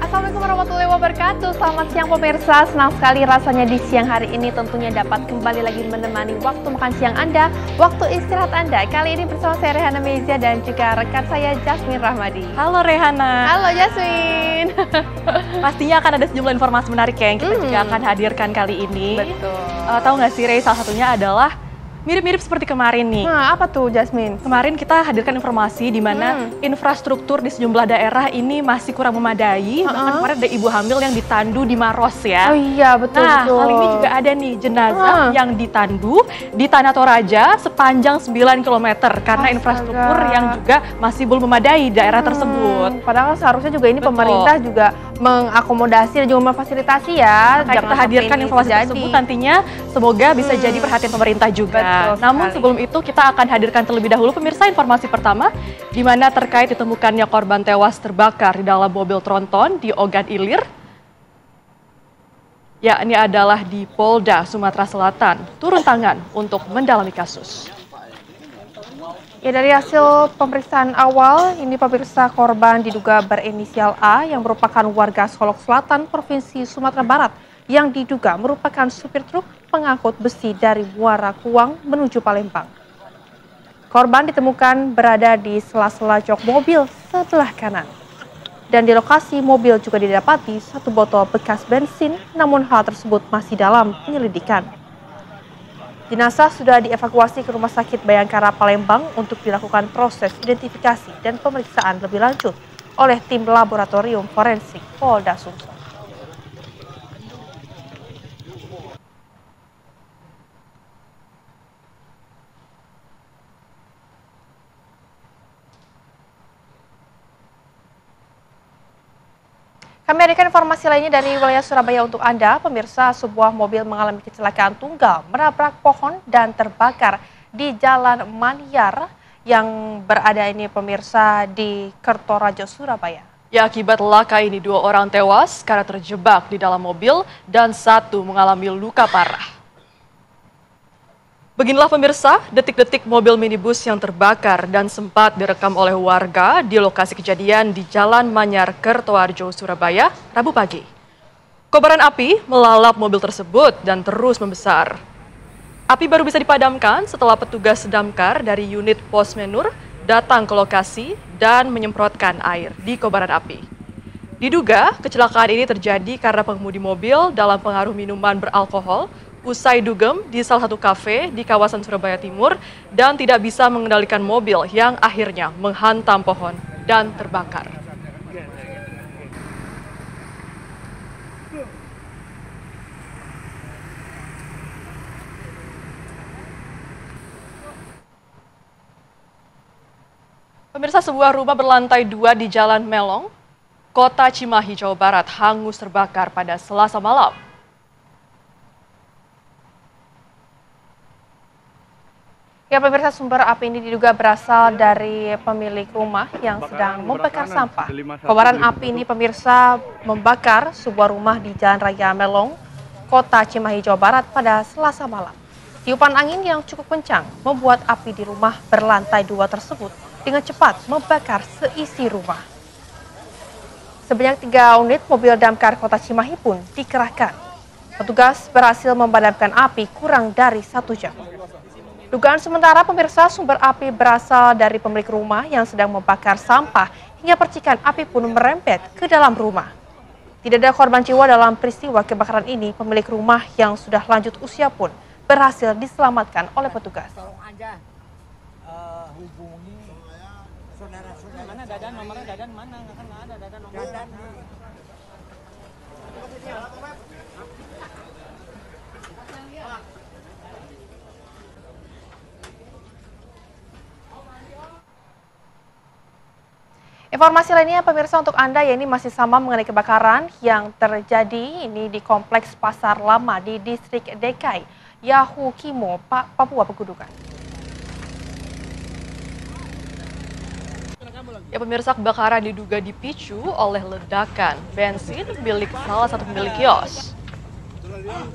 Assalamualaikum warahmatullahi wabarakatuh. Selamat siang pemirsa. Senang sekali rasanya di siang hari ini tentunya dapat kembali lagi menemani waktu makan siang Anda, waktu istirahat Anda. Kali ini bersama saya Rehana Mezia dan juga rekan saya Jasmine Rahmadi. Halo Rehana. Halo Jasmine. Pastinya akan ada sejumlah informasi menarik ya yang kita juga akan hadirkan kali ini. Betul. Tahu nggak sih Rey, salah satunya adalah mirip-mirip seperti kemarin nih. Nah, apa tuh Jasmine? Kemarin kita hadirkan informasi di mana infrastruktur di sejumlah daerah ini masih kurang memadai. Bahkan kemarin ada ibu hamil yang ditandu di Maros ya. Oh iya, betul. Nah, kali ini juga ada nih jenazah yang ditandu di Tanah Toraja sepanjang 9 km karena infrastruktur yang juga masih belum memadai di daerah tersebut. Padahal seharusnya juga ini pemerintah juga mengakomodasi dan juga memfasilitasi ya. Kita hadirkan informasi tersebut nantinya semoga bisa jadi perhatian pemerintah juga. Namun sebelum itu kita akan hadirkan terlebih dahulu pemirsa informasi pertama di mana terkait ditemukannya korban tewas terbakar di dalam mobil tronton di Ogan Ilir. Yakni adalah di Polda Sumatera Selatan turun tangan untuk mendalami kasus. Ya, dari hasil pemeriksaan awal, ini pemirsa korban diduga berinisial A yang merupakan warga Solok Selatan, Provinsi Sumatera Barat, yang diduga merupakan supir truk pengangkut besi dari Muara Kuang menuju Palembang. Korban ditemukan berada di sela-sela jok mobil sebelah kanan. Dan di lokasi mobil juga didapati satu botol bekas bensin, namun hal tersebut masih dalam penyelidikan. Jenazah sudah dievakuasi ke Rumah Sakit Bayangkara Palembang untuk dilakukan proses identifikasi dan pemeriksaan lebih lanjut oleh tim laboratorium forensik Polda Sumsel. Kami hadirkan informasi lainnya dari wilayah Surabaya untuk Anda. Pemirsa, sebuah mobil mengalami kecelakaan tunggal menabrak pohon dan terbakar di Jalan Maniar yang berada ini pemirsa di Kertorajo, Surabaya. Ya, akibat laka ini 2 orang tewas karena terjebak di dalam mobil dan 1 mengalami luka parah. Beginilah pemirsa, detik-detik mobil minibus yang terbakar dan sempat direkam oleh warga di lokasi kejadian di Jalan Manyar, Kertoarjo, Surabaya, Rabu pagi. Kobaran api melalap mobil tersebut dan terus membesar. Api baru bisa dipadamkan setelah petugas damkar dari unit Pos Menur datang ke lokasi dan menyemprotkan air di kobaran api. Diduga kecelakaan ini terjadi karena pengemudi mobil dalam pengaruh minuman beralkohol usai dugem di salah satu kafe di kawasan Surabaya Timur dan tidak bisa mengendalikan mobil yang akhirnya menghantam pohon dan terbakar. Pemirsa, sebuah rumah berlantai 2 di Jalan Melong, Kota Cimahi, Jawa Barat hangus terbakar pada Selasa malam. Ya pemirsa, sumber api ini diduga berasal dari pemilik rumah yang sedang membakar sampah. Kobaran api ini pemirsa membakar sebuah rumah di Jalan Raya Melong, Kota Cimahi, Jawa Barat pada Selasa malam. Tiupan angin yang cukup kencang membuat api di rumah berlantai 2 tersebut dengan cepat membakar seisi rumah. Sebanyak 3 unit mobil damkar Kota Cimahi pun dikerahkan. Petugas berhasil memadamkan api kurang dari 1 jam. Dugaan sementara pemirsa, sumber api berasal dari pemilik rumah yang sedang membakar sampah hingga percikan api pun merembet ke dalam rumah. Tidak ada korban jiwa dalam peristiwa kebakaran ini. Pemilik rumah yang sudah lanjut usia pun berhasil diselamatkan oleh petugas. Tolong aja hubungi saudara-saudara. Mana Dadan, nomornya Dadan mana? Nggak ada Dadan nomornya. Informasi lainnya pemirsa untuk Anda, ya ini masih sama mengenai kebakaran yang terjadi ini di Kompleks Pasar Lama di Distrik DKI, Yahukimo, Papua Pegunungan. Ya pemirsa, kebakaran diduga dipicu oleh ledakan bensin milik salah satu pemilik kios.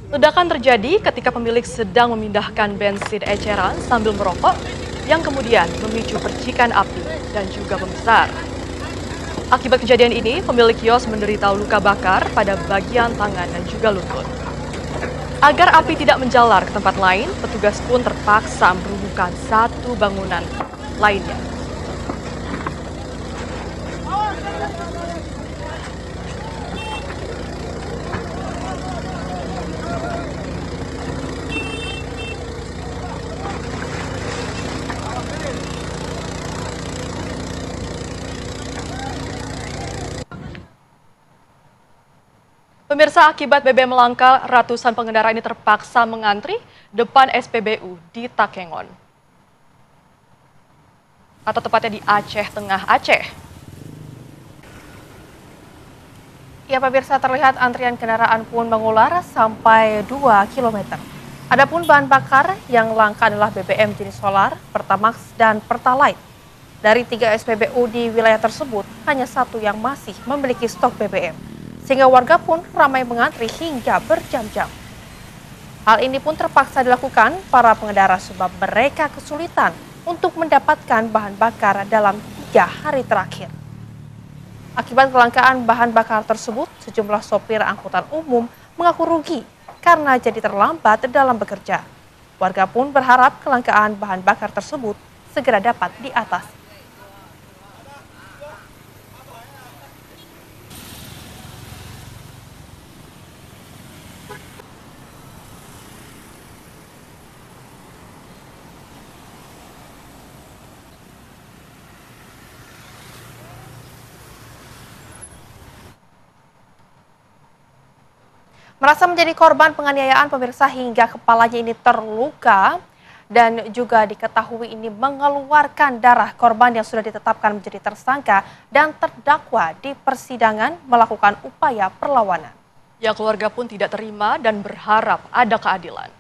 Ledakan terjadi ketika pemilik sedang memindahkan bensin eceran sambil merokok yang kemudian memicu percikan api dan juga membesar. Akibat kejadian ini, pemilik kios menderita luka bakar pada bagian tangan dan juga lutut. Agar api tidak menjalar ke tempat lain, petugas pun terpaksa merobohkan satu bangunan lainnya. Pemirsa, akibat BBM langka, ratusan pengendara ini terpaksa mengantri depan SPBU di Takengon. Atau tepatnya di Aceh Tengah, Aceh. Ya, pemirsa, terlihat antrian kendaraan pun mengular sampai 2 km. Adapun bahan bakar yang langka adalah BBM jenis solar, Pertamax, dan Pertalite. Dari 3 SPBU di wilayah tersebut, hanya 1 yang masih memiliki stok BBM. Sehingga warga pun ramai mengantri hingga berjam-jam. Hal ini pun terpaksa dilakukan para pengendara sebab mereka kesulitan untuk mendapatkan bahan bakar dalam 3 hari terakhir. Akibat kelangkaan bahan bakar tersebut, sejumlah sopir angkutan umum mengaku rugi karena jadi terlambat dalam bekerja. Warga pun berharap kelangkaan bahan bakar tersebut segera dapat diatasi. Merasa menjadi korban penganiayaan, pemirsa, hingga kepalanya ini terluka dan juga diketahui ini mengeluarkan darah. Korban yang sudah ditetapkan menjadi tersangka dan terdakwa di persidangan melakukan upaya perlawanan. Ya, keluarga pun tidak terima dan berharap ada keadilan.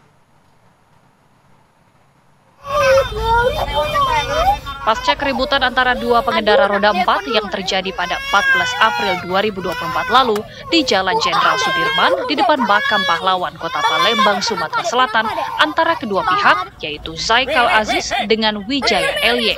Pasca keributan antara dua pengendara roda 4 yang terjadi pada 14 April 2024 lalu di Jalan Jenderal Sudirman di depan Makam Pahlawan Kota Palembang, Sumatera Selatan antara kedua pihak, yaitu Zaikal Aziz dengan Wijaya Elye.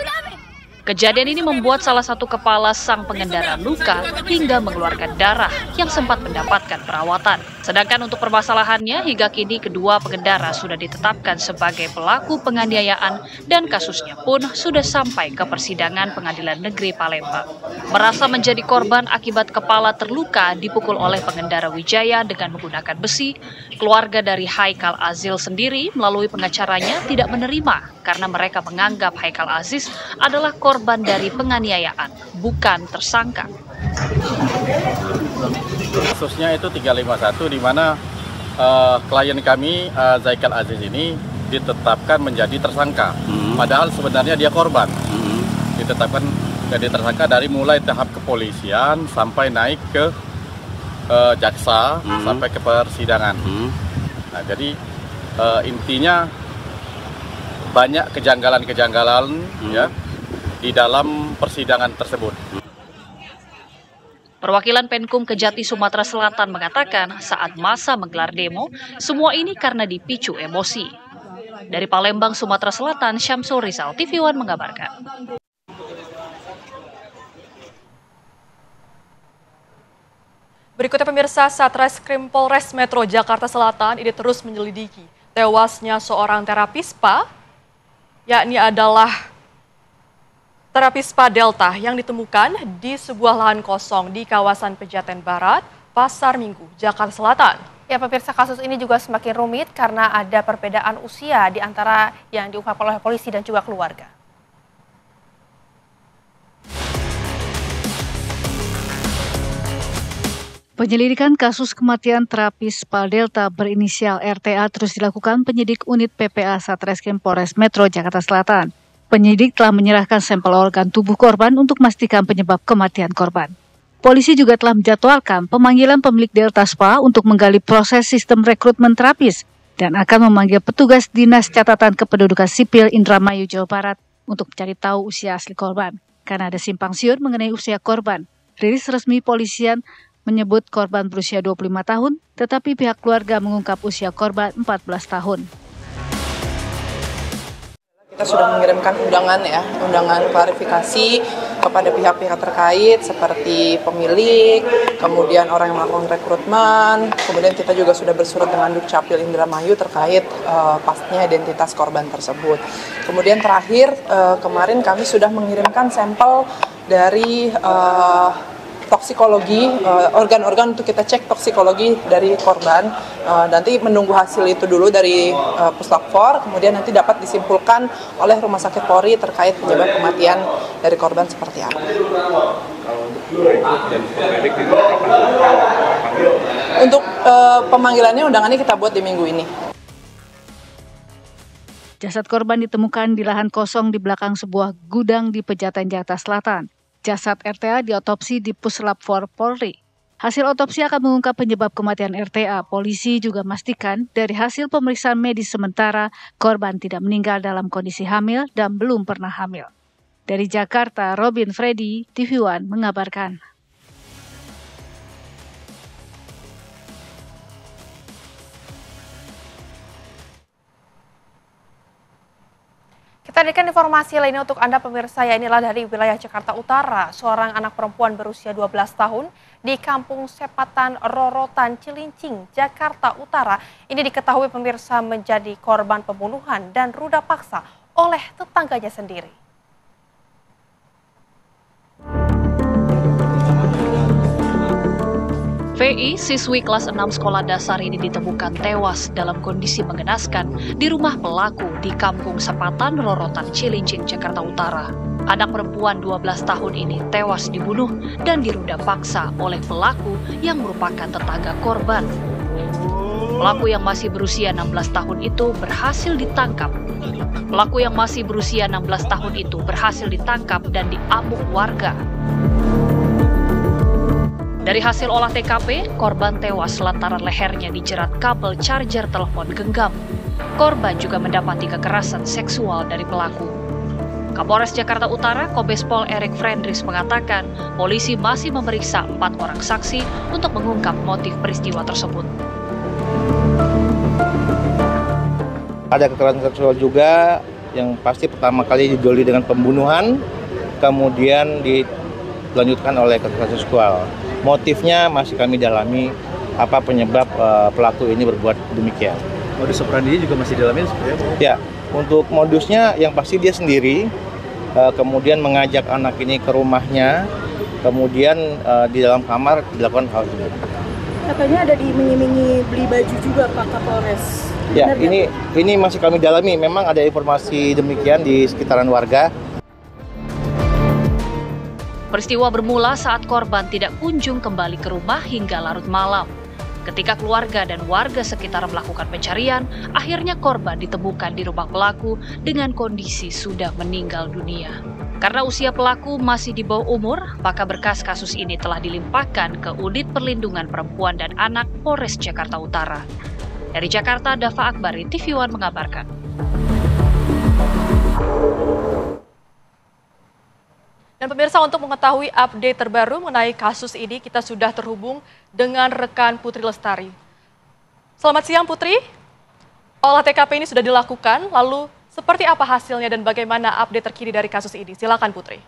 Kejadian ini membuat salah satu kepala sang pengendara luka hingga mengeluarkan darah yang sempat mendapatkan perawatan. Sedangkan untuk permasalahannya, hingga kini kedua pengendara sudah ditetapkan sebagai pelaku penganiayaan dan kasusnya pun sudah sampai ke persidangan Pengadilan Negeri Palembang. Merasa menjadi korban akibat kepala terluka dipukul oleh pengendara Wijaya dengan menggunakan besi, keluarga dari Haikal Azil sendiri melalui pengacaranya tidak menerima karena mereka menganggap Haikal Aziz adalah korban dari penganiayaan, bukan tersangka. Kasusnya itu 351 di mana klien kami Zaikal Aziz ini ditetapkan menjadi tersangka. Padahal sebenarnya dia korban. Ditetapkan jadi tersangka dari mulai tahap kepolisian sampai naik ke jaksa sampai ke persidangan. Nah, jadi intinya banyak kejanggalan-kejanggalan ya di dalam persidangan tersebut. Perwakilan Penkum Kejati Sumatera Selatan mengatakan saat masa menggelar demo, semua ini karena dipicu emosi. Dari Palembang, Sumatera Selatan, Syamsul Rizal, TV One mengabarkan. Berikutnya, pemirsa, Satreskrim Polres Metro Jakarta Selatan ini terus menyelidiki tewasnya seorang terapis spa, yakni adalah terapis spa Delta yang ditemukan di sebuah lahan kosong di kawasan Pejaten Barat, Pasar Minggu, Jakarta Selatan. Ya, pemirsa, kasus ini juga semakin rumit karena ada perbedaan usia di antara yang diungkapkan oleh polisi dan juga keluarga. Penyelidikan kasus kematian terapis spa Delta berinisial RTA terus dilakukan penyidik unit PPA Satreskrim Polres Metro Jakarta Selatan. Penyidik telah menyerahkan sampel organ tubuh korban untuk memastikan penyebab kematian korban. Polisi juga telah menjadwalkan pemanggilan pemilik Delta Spa untuk menggali proses sistem rekrutmen terapis dan akan memanggil petugas Dinas Catatan Kependudukan Sipil Indramayu, Jawa Barat untuk mencari tahu usia asli korban. Karena ada simpang siur mengenai usia korban, rilis resmi polisian menyebut korban berusia 25 tahun, tetapi pihak keluarga mengungkap usia korban 14 tahun. Kita sudah mengirimkan undangan klarifikasi kepada pihak-pihak terkait seperti pemilik, kemudian orang yang melakukan rekrutmen, kemudian kita juga sudah bersurat dengan Dukcapil Indramayu terkait pastinya identitas korban tersebut. Kemudian terakhir kemarin kami sudah mengirimkan sampel dari toksikologi, organ-organ untuk kita cek toksikologi dari korban. Nanti menunggu hasil itu dulu dari Puslapfor, kemudian nanti dapat disimpulkan oleh Rumah Sakit Polri terkait penyebab kematian dari korban seperti apa. Untuk pemanggilannya undangannya kita buat di minggu ini. Jasad korban ditemukan di lahan kosong di belakang sebuah gudang di Pejaten, Jakarta Selatan. Jasad RTA diotopsi di Puslapfor Polri. Hasil otopsi akan mengungkap penyebab kematian RTA. Polisi juga memastikan dari hasil pemeriksaan medis sementara, korban tidak meninggal dalam kondisi hamil dan belum pernah hamil. Dari Jakarta, Robin Freddy, TV One mengabarkan. Kita hadirkan informasi lainnya untuk Anda pemirsa, ya inilah dari wilayah Jakarta Utara. Seorang anak perempuan berusia 12 tahun di Kampung Sepatan Rorotan Cilincing, Jakarta Utara. Ini diketahui pemirsa menjadi korban pembunuhan dan ruda paksa oleh tetangganya sendiri. VI, siswi kelas 6 sekolah dasar ini ditemukan tewas dalam kondisi mengenaskan di rumah pelaku di Kampung Sepatan Rorotan Cilincing, Jakarta Utara. Anak perempuan 12 tahun ini tewas dibunuh dan diruda paksa oleh pelaku yang merupakan tetangga korban. Pelaku yang masih berusia 16 tahun itu berhasil ditangkap. Dan diamuk warga. Dari hasil olah TKP, korban tewas lantaran lehernya dijerat kabel charger telepon genggam. Korban juga mendapati kekerasan seksual dari pelaku. Kapolres Jakarta Utara, Kombes Pol Erik Frendris mengatakan, polisi masih memeriksa 4 orang saksi untuk mengungkap motif peristiwa tersebut. Ada kekerasan seksual juga, yang pasti pertama kali didoli dengan pembunuhan, kemudian dilanjutkan oleh kekerasan seksual. Motifnya masih kami dalami, apa penyebab pelaku ini berbuat demikian. Modus operandi juga masih didalami seperti apa? Ya, untuk modusnya yang pasti dia sendiri, kemudian mengajak anak ini ke rumahnya, kemudian di dalam kamar dilakukan hal itu. Katanya ada diiming-imingi beli baju juga Pak Kapolres. Ya, ini masih kami dalami, memang ada informasi demikian di sekitaran warga. Peristiwa bermula saat korban tidak kunjung kembali ke rumah hingga larut malam. Ketika keluarga dan warga sekitar melakukan pencarian, akhirnya korban ditemukan di rumah pelaku dengan kondisi sudah meninggal dunia. Karena usia pelaku masih di bawah umur, maka berkas kasus ini telah dilimpahkan ke Unit Perlindungan Perempuan dan Anak Polres Jakarta Utara. Dari Jakarta, Dava Akbari, TV One mengabarkan. Dan pemirsa, untuk mengetahui update terbaru mengenai kasus ini, kita sudah terhubung dengan rekan Putri Lestari. Selamat siang Putri, olah TKP ini sudah dilakukan, lalu seperti apa hasilnya dan bagaimana update terkini dari kasus ini? Silakan Putri.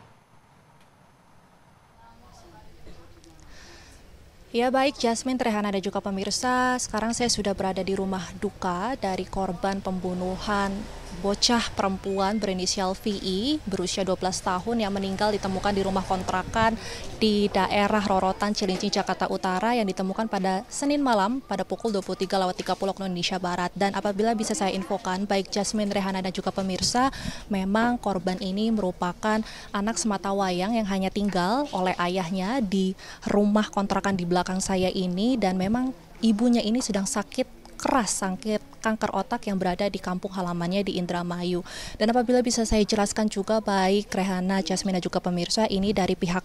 Ya baik, Jasmine, Trehana dan juga pemirsa, sekarang saya sudah berada di rumah duka dari korban pembunuhan bocah perempuan berinisial VI berusia 12 tahun yang meninggal ditemukan di rumah kontrakan di daerah Rorotan Cilincing, Jakarta Utara yang ditemukan pada Senin malam pada pukul 23.30 waktu Indonesia Barat. Dan apabila bisa saya infokan, baik Jasmine, Rehana dan juga pemirsa, memang korban ini merupakan anak sematawayang yang hanya tinggal oleh ayahnya di rumah kontrakan di belakang saya ini, dan memang ibunya ini sedang sakit keras, sakit kanker otak yang berada di kampung halamannya di Indramayu. Dan apabila bisa saya jelaskan juga, baik Rehana, Jasmine dan juga pemirsa, ini dari pihak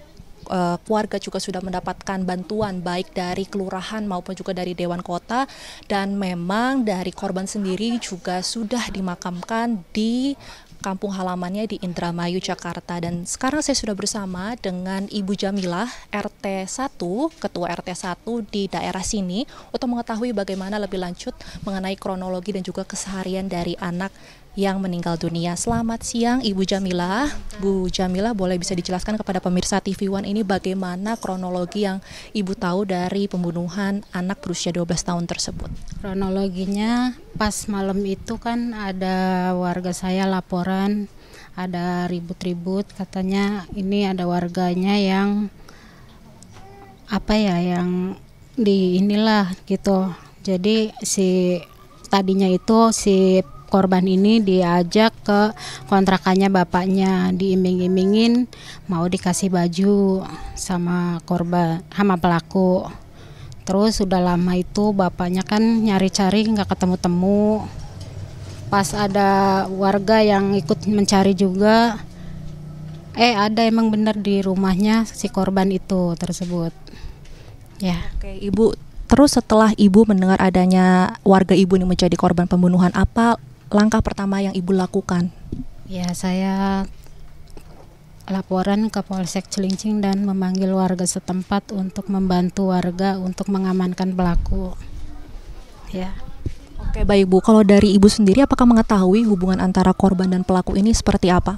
keluarga juga sudah mendapatkan bantuan baik dari kelurahan maupun juga dari Dewan Kota, dan memang dari korban sendiri juga sudah dimakamkan di kampung halamannya di Indramayu, Jakarta. Dan sekarang saya sudah bersama dengan Ibu Jamilah, RT 1, Ketua RT 1 di daerah sini, untuk mengetahui bagaimana lebih lanjut mengenai kronologi dan juga keseharian dari anak yang meninggal dunia. Selamat siang Ibu Jamila. Bu Jamila, boleh bisa dijelaskan kepada pemirsa TV One ini bagaimana kronologi yang Ibu tahu dari pembunuhan anak berusia 12 tahun tersebut? Kronologinya pas malam itu kan ada warga saya laporan ada ribut-ribut, katanya ini ada warganya yang yang di inilah gitu. Jadi tadinya itu si korban ini diajak ke kontrakannya bapaknya, diiming-imingin mau dikasih baju sama sama pelaku. Terus sudah lama itu bapaknya kan nyari-cari nggak ketemu-temu. Pas ada warga yang ikut mencari juga, ada emang benar di rumahnya si korban itu tersebut. Ya. Oke, Ibu. Terus setelah Ibu mendengar adanya warga Ibu yang menjadi korban pembunuhan, apa langkah pertama yang Ibu lakukan? Ya, saya laporan ke Polsek Cilincing dan memanggil warga setempat untuk membantu warga untuk mengamankan pelaku. Ya. Oke, baik Bu. Kalau dari Ibu sendiri, apakah mengetahui hubungan antara korban dan pelaku ini seperti apa?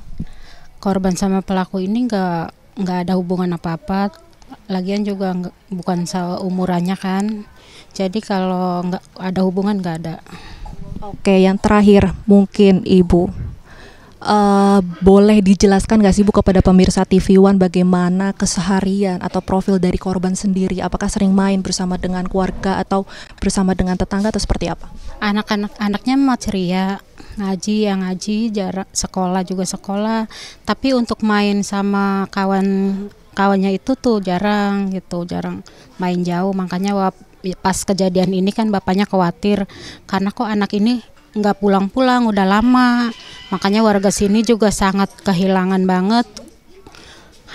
Korban sama pelaku ini nggak ada hubungan apa-apa. Lagian juga bukan seumurannya kan. Jadi kalau nggak ada hubungan nggak ada. Oke, yang terakhir mungkin Ibu boleh dijelaskan nggak sih Bu kepada pemirsa TV One bagaimana keseharian atau profil dari korban sendiri? Apakah sering main bersama dengan keluarga atau bersama dengan tetangga atau seperti apa? Anaknya mah ceria, ngaji, jarak sekolah juga sekolah. Tapi untuk main sama kawannya itu tuh jarang main jauh. Makanya pas kejadian ini kan bapaknya khawatir karena kok anak ini nggak pulang-pulang udah lama, makanya warga sini juga sangat kehilangan banget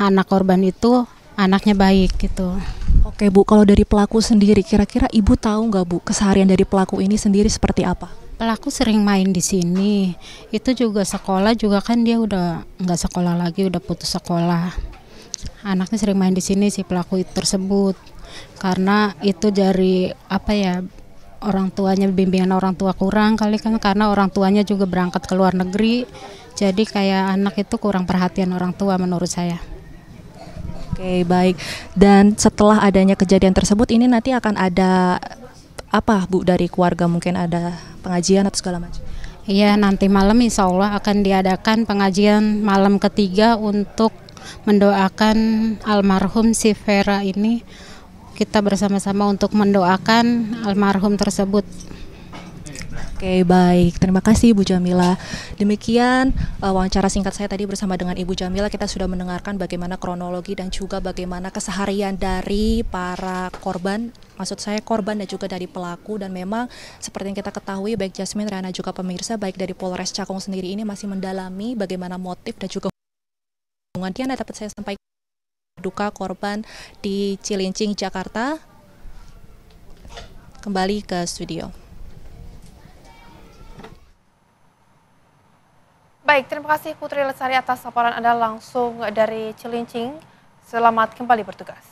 anak korban itu, anaknya baik gitu. Oke Bu, kalau dari pelaku sendiri kira-kira Ibu tahu nggak Bu keseharian dari pelaku ini sendiri seperti apa? Pelaku sering main di sini, itu juga sekolah juga kan dia udah nggak sekolah lagi, udah putus sekolah. Anaknya sering main di sini si pelaku tersebut, karena itu dari orang tuanya, bimbingan orang tua kurang kali kan, karena orang tuanya juga berangkat ke luar negeri, jadi kayak anak itu kurang perhatian orang tua menurut saya. Oke, baik. Dan setelah adanya kejadian tersebut ini nanti akan ada apa Bu dari keluarga, mungkin ada pengajian atau segala macam? Iya, nanti malam insya Allah akan diadakan pengajian malam ketiga untuk mendoakan almarhum si Vera ini. Kita bersama-sama untuk mendoakan almarhum tersebut. Oke, baik. Terima kasih Bu Jamila. Demikian wawancara singkat saya tadi bersama dengan Ibu Jamila. Kita sudah mendengarkan bagaimana kronologi dan juga bagaimana keseharian dari para korban. Maksud saya korban dan juga dari pelaku. Dan memang seperti yang kita ketahui, baik Jasmine, Rana juga pemirsa, baik dari Polres Cakung sendiri ini masih mendalami bagaimana motif dan juga hubungan. Diana dapat saya sampaikan duka korban di Cilincing, Jakarta. Kembali ke studio. Baik, terima kasih Putri Lestari atas laporan Anda langsung dari Cilincing. Selamat kembali bertugas.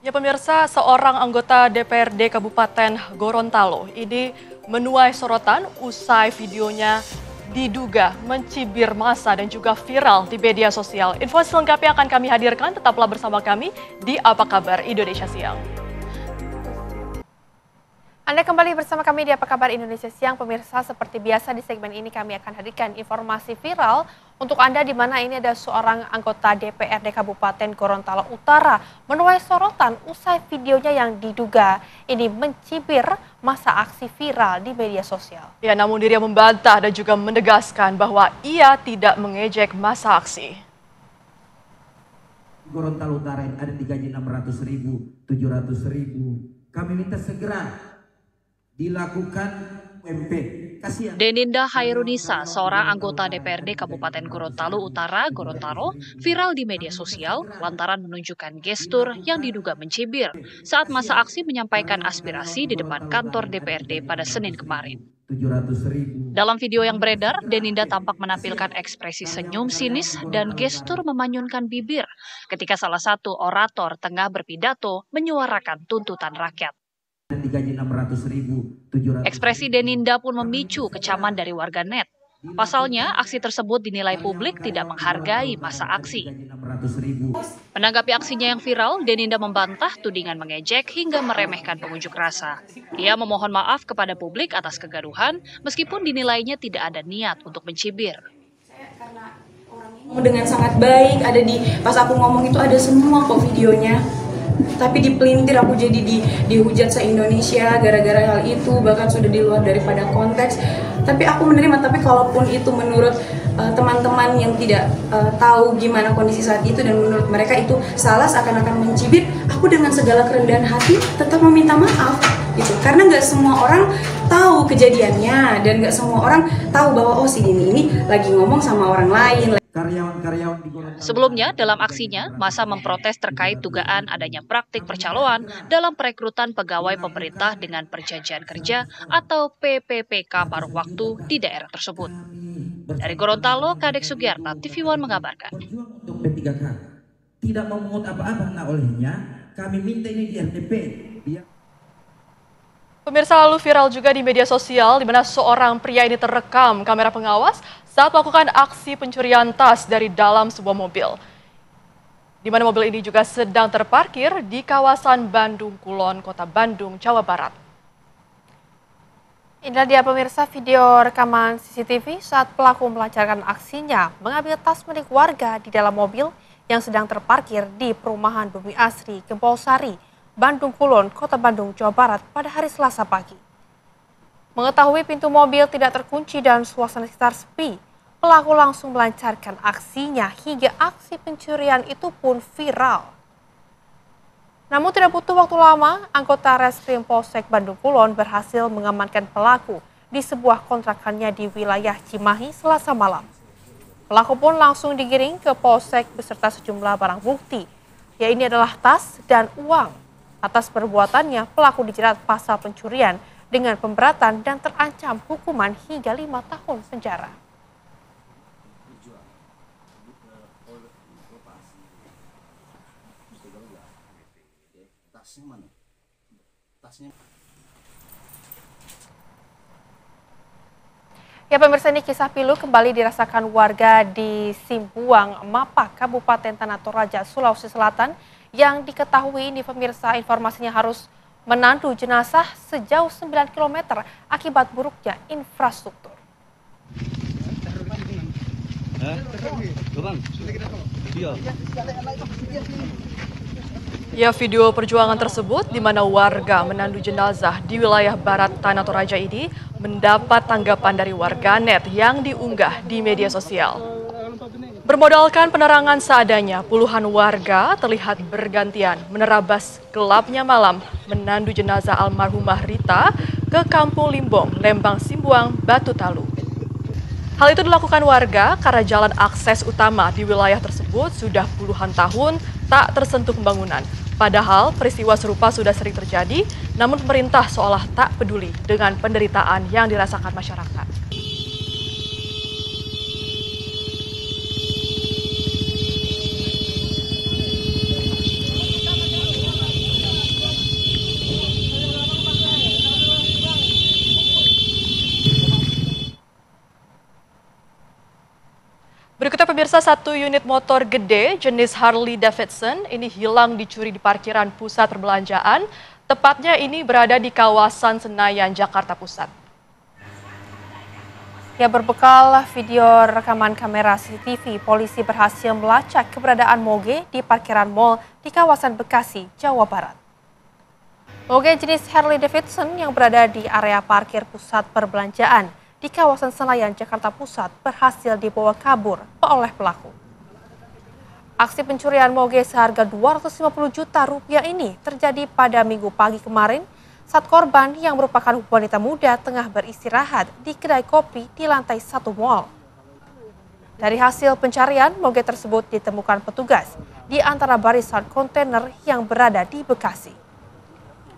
Ya pemirsa, seorang anggota DPRD Kabupaten Gorontalo ini menuai sorotan usai videonya diduga mencibir massa dan juga viral di media sosial. Info selengkapnya akan kami hadirkan, tetaplah bersama kami di Apa Kabar Indonesia Siang. Anda kembali bersama kami di Apa Kabar Indonesia Siang. Pemirsa, seperti biasa di segmen ini kami akan hadirkan informasi viral untuk Anda, di mana ini ada seorang anggota DPRD Kabupaten Gorontalo Utara menuai sorotan usai videonya yang diduga ini mencibir masa aksi viral di media sosial. Ya, namun dirinya membantah dan juga menegaskan bahwa ia tidak mengejek masa aksi. Gorontalo Utara ada digaji 600.000, 700.000. Kami minta segera dilakukan UMP. Deninda Hairunisa, seorang anggota DPRD Kabupaten Gorontalo Utara, Gorontalo, viral di media sosial lantaran menunjukkan gestur yang diduga mencibir saat masa aksi menyampaikan aspirasi di depan kantor DPRD pada Senin kemarin. Dalam video yang beredar, Deninda tampak menampilkan ekspresi senyum sinis dan gestur memanyunkan bibir ketika salah satu orator tengah berpidato menyuarakan tuntutan rakyat. digaji 600.700. Ekspresi Deninda pun memicu kecaman dari warganet. Pasalnya, aksi tersebut dinilai publik tidak menghargai masa aksi. Menanggapi aksinya yang viral, Deninda membantah tudingan mengejek hingga meremehkan pengunjuk rasa. Ia memohon maaf kepada publik atas kegaduhan, meskipun dinilainya tidak ada niat untuk mencibir. Dengan sangat baik, pas aku ngomong itu ada semua kok videonya. Tapi dipelintir aku jadi dihujat se-Indonesia gara-gara hal itu, bahkan sudah di luar daripada konteks. Tapi aku menerima, tapi kalaupun itu menurut teman-teman yang tidak tahu gimana kondisi saat itu dan menurut mereka itu salah seakan-akan mencibir, aku dengan segala kerendahan hati tetap meminta maaf gitu. Karena nggak semua orang tahu kejadiannya dan nggak semua orang tahu bahwa si Dini ini lagi ngomong sama orang lain. Sebelumnya, dalam aksinya, massa memprotes terkait dugaan adanya praktik percaloan dalam perekrutan pegawai pemerintah dengan perjanjian kerja atau PPPK paruh waktu di daerah tersebut. Dari Gorontalo, Kadek Sugiyarta, TV One mengabarkan. Untuk P3K tidak memungut apa-apa, nah olehnya kami minta ini di RDP. Pemirsa, lalu viral juga di media sosial di mana seorang pria ini terekam kamera pengawas saat melakukan aksi pencurian tas dari dalam sebuah mobil. Di mana mobil ini juga sedang terparkir di kawasan Bandung Kulon, Kota Bandung, Jawa Barat. Inilah dia pemirsa video rekaman CCTV saat pelaku melancarkan aksinya mengambil tas milik warga di dalam mobil yang sedang terparkir di perumahan Bumi Asri, Gempol Sari, Bandung Kulon, Kota Bandung, Jawa Barat pada hari Selasa pagi. Mengetahui pintu mobil tidak terkunci dan suasana sekitar sepi, pelaku langsung melancarkan aksinya hingga aksi pencurian itu pun viral. Namun tidak butuh waktu lama, anggota Reskrim Polsek Bandung Kulon berhasil mengamankan pelaku di sebuah kontrakannya di wilayah Cimahi Selasa malam. Pelaku pun langsung digiring ke Polsek beserta sejumlah barang bukti, yaitu adalah tas dan uang. Atas perbuatannya, pelaku dijerat pasal pencurian dengan pemberatan dan terancam hukuman hingga 5 tahun penjara. Ya pemirsa, ini kisah pilu kembali dirasakan warga di Simbuang, Mapak, Kabupaten Tanah Toraja, Sulawesi Selatan, yang diketahui ini pemirsa informasinya harus menandu jenazah sejauh 9 km akibat buruknya infrastruktur. Ya, video perjuangan tersebut di mana warga menandu jenazah di wilayah barat Tanah Toraja ini mendapat tanggapan dari warganet yang diunggah di media sosial. Bermodalkan penerangan seadanya, puluhan warga terlihat bergantian menerabas gelapnya malam menandu jenazah almarhumah Rita ke Kampung Limbong, Lembang Simbuang, Batu Talu. Hal itu dilakukan warga karena jalan akses utama di wilayah tersebut sudah puluhan tahun tak tersentuh pembangunan. Padahal peristiwa serupa sudah sering terjadi, namun pemerintah seolah tak peduli dengan penderitaan yang dirasakan masyarakat. Berikutnya pemirsa, satu unit motor gede jenis Harley Davidson ini hilang dicuri di parkiran pusat perbelanjaan. Tepatnya ini berada di kawasan Senayan, Jakarta Pusat. Ya, berbekal video rekaman kamera CCTV, polisi berhasil melacak keberadaan moge di parkiran mal di kawasan Bekasi, Jawa Barat. Moge jenis Harley Davidson yang berada di area parkir pusat perbelanjaan di kawasan Senayan, Jakarta Pusat berhasil dibawa kabur oleh pelaku. Aksi pencurian moge seharga 250 juta rupiah ini terjadi pada Minggu pagi kemarin saat korban yang merupakan wanita muda tengah beristirahat di kedai kopi di lantai 1 mal. Dari hasil pencarian, moge tersebut ditemukan petugas di antara barisan kontainer yang berada di Bekasi.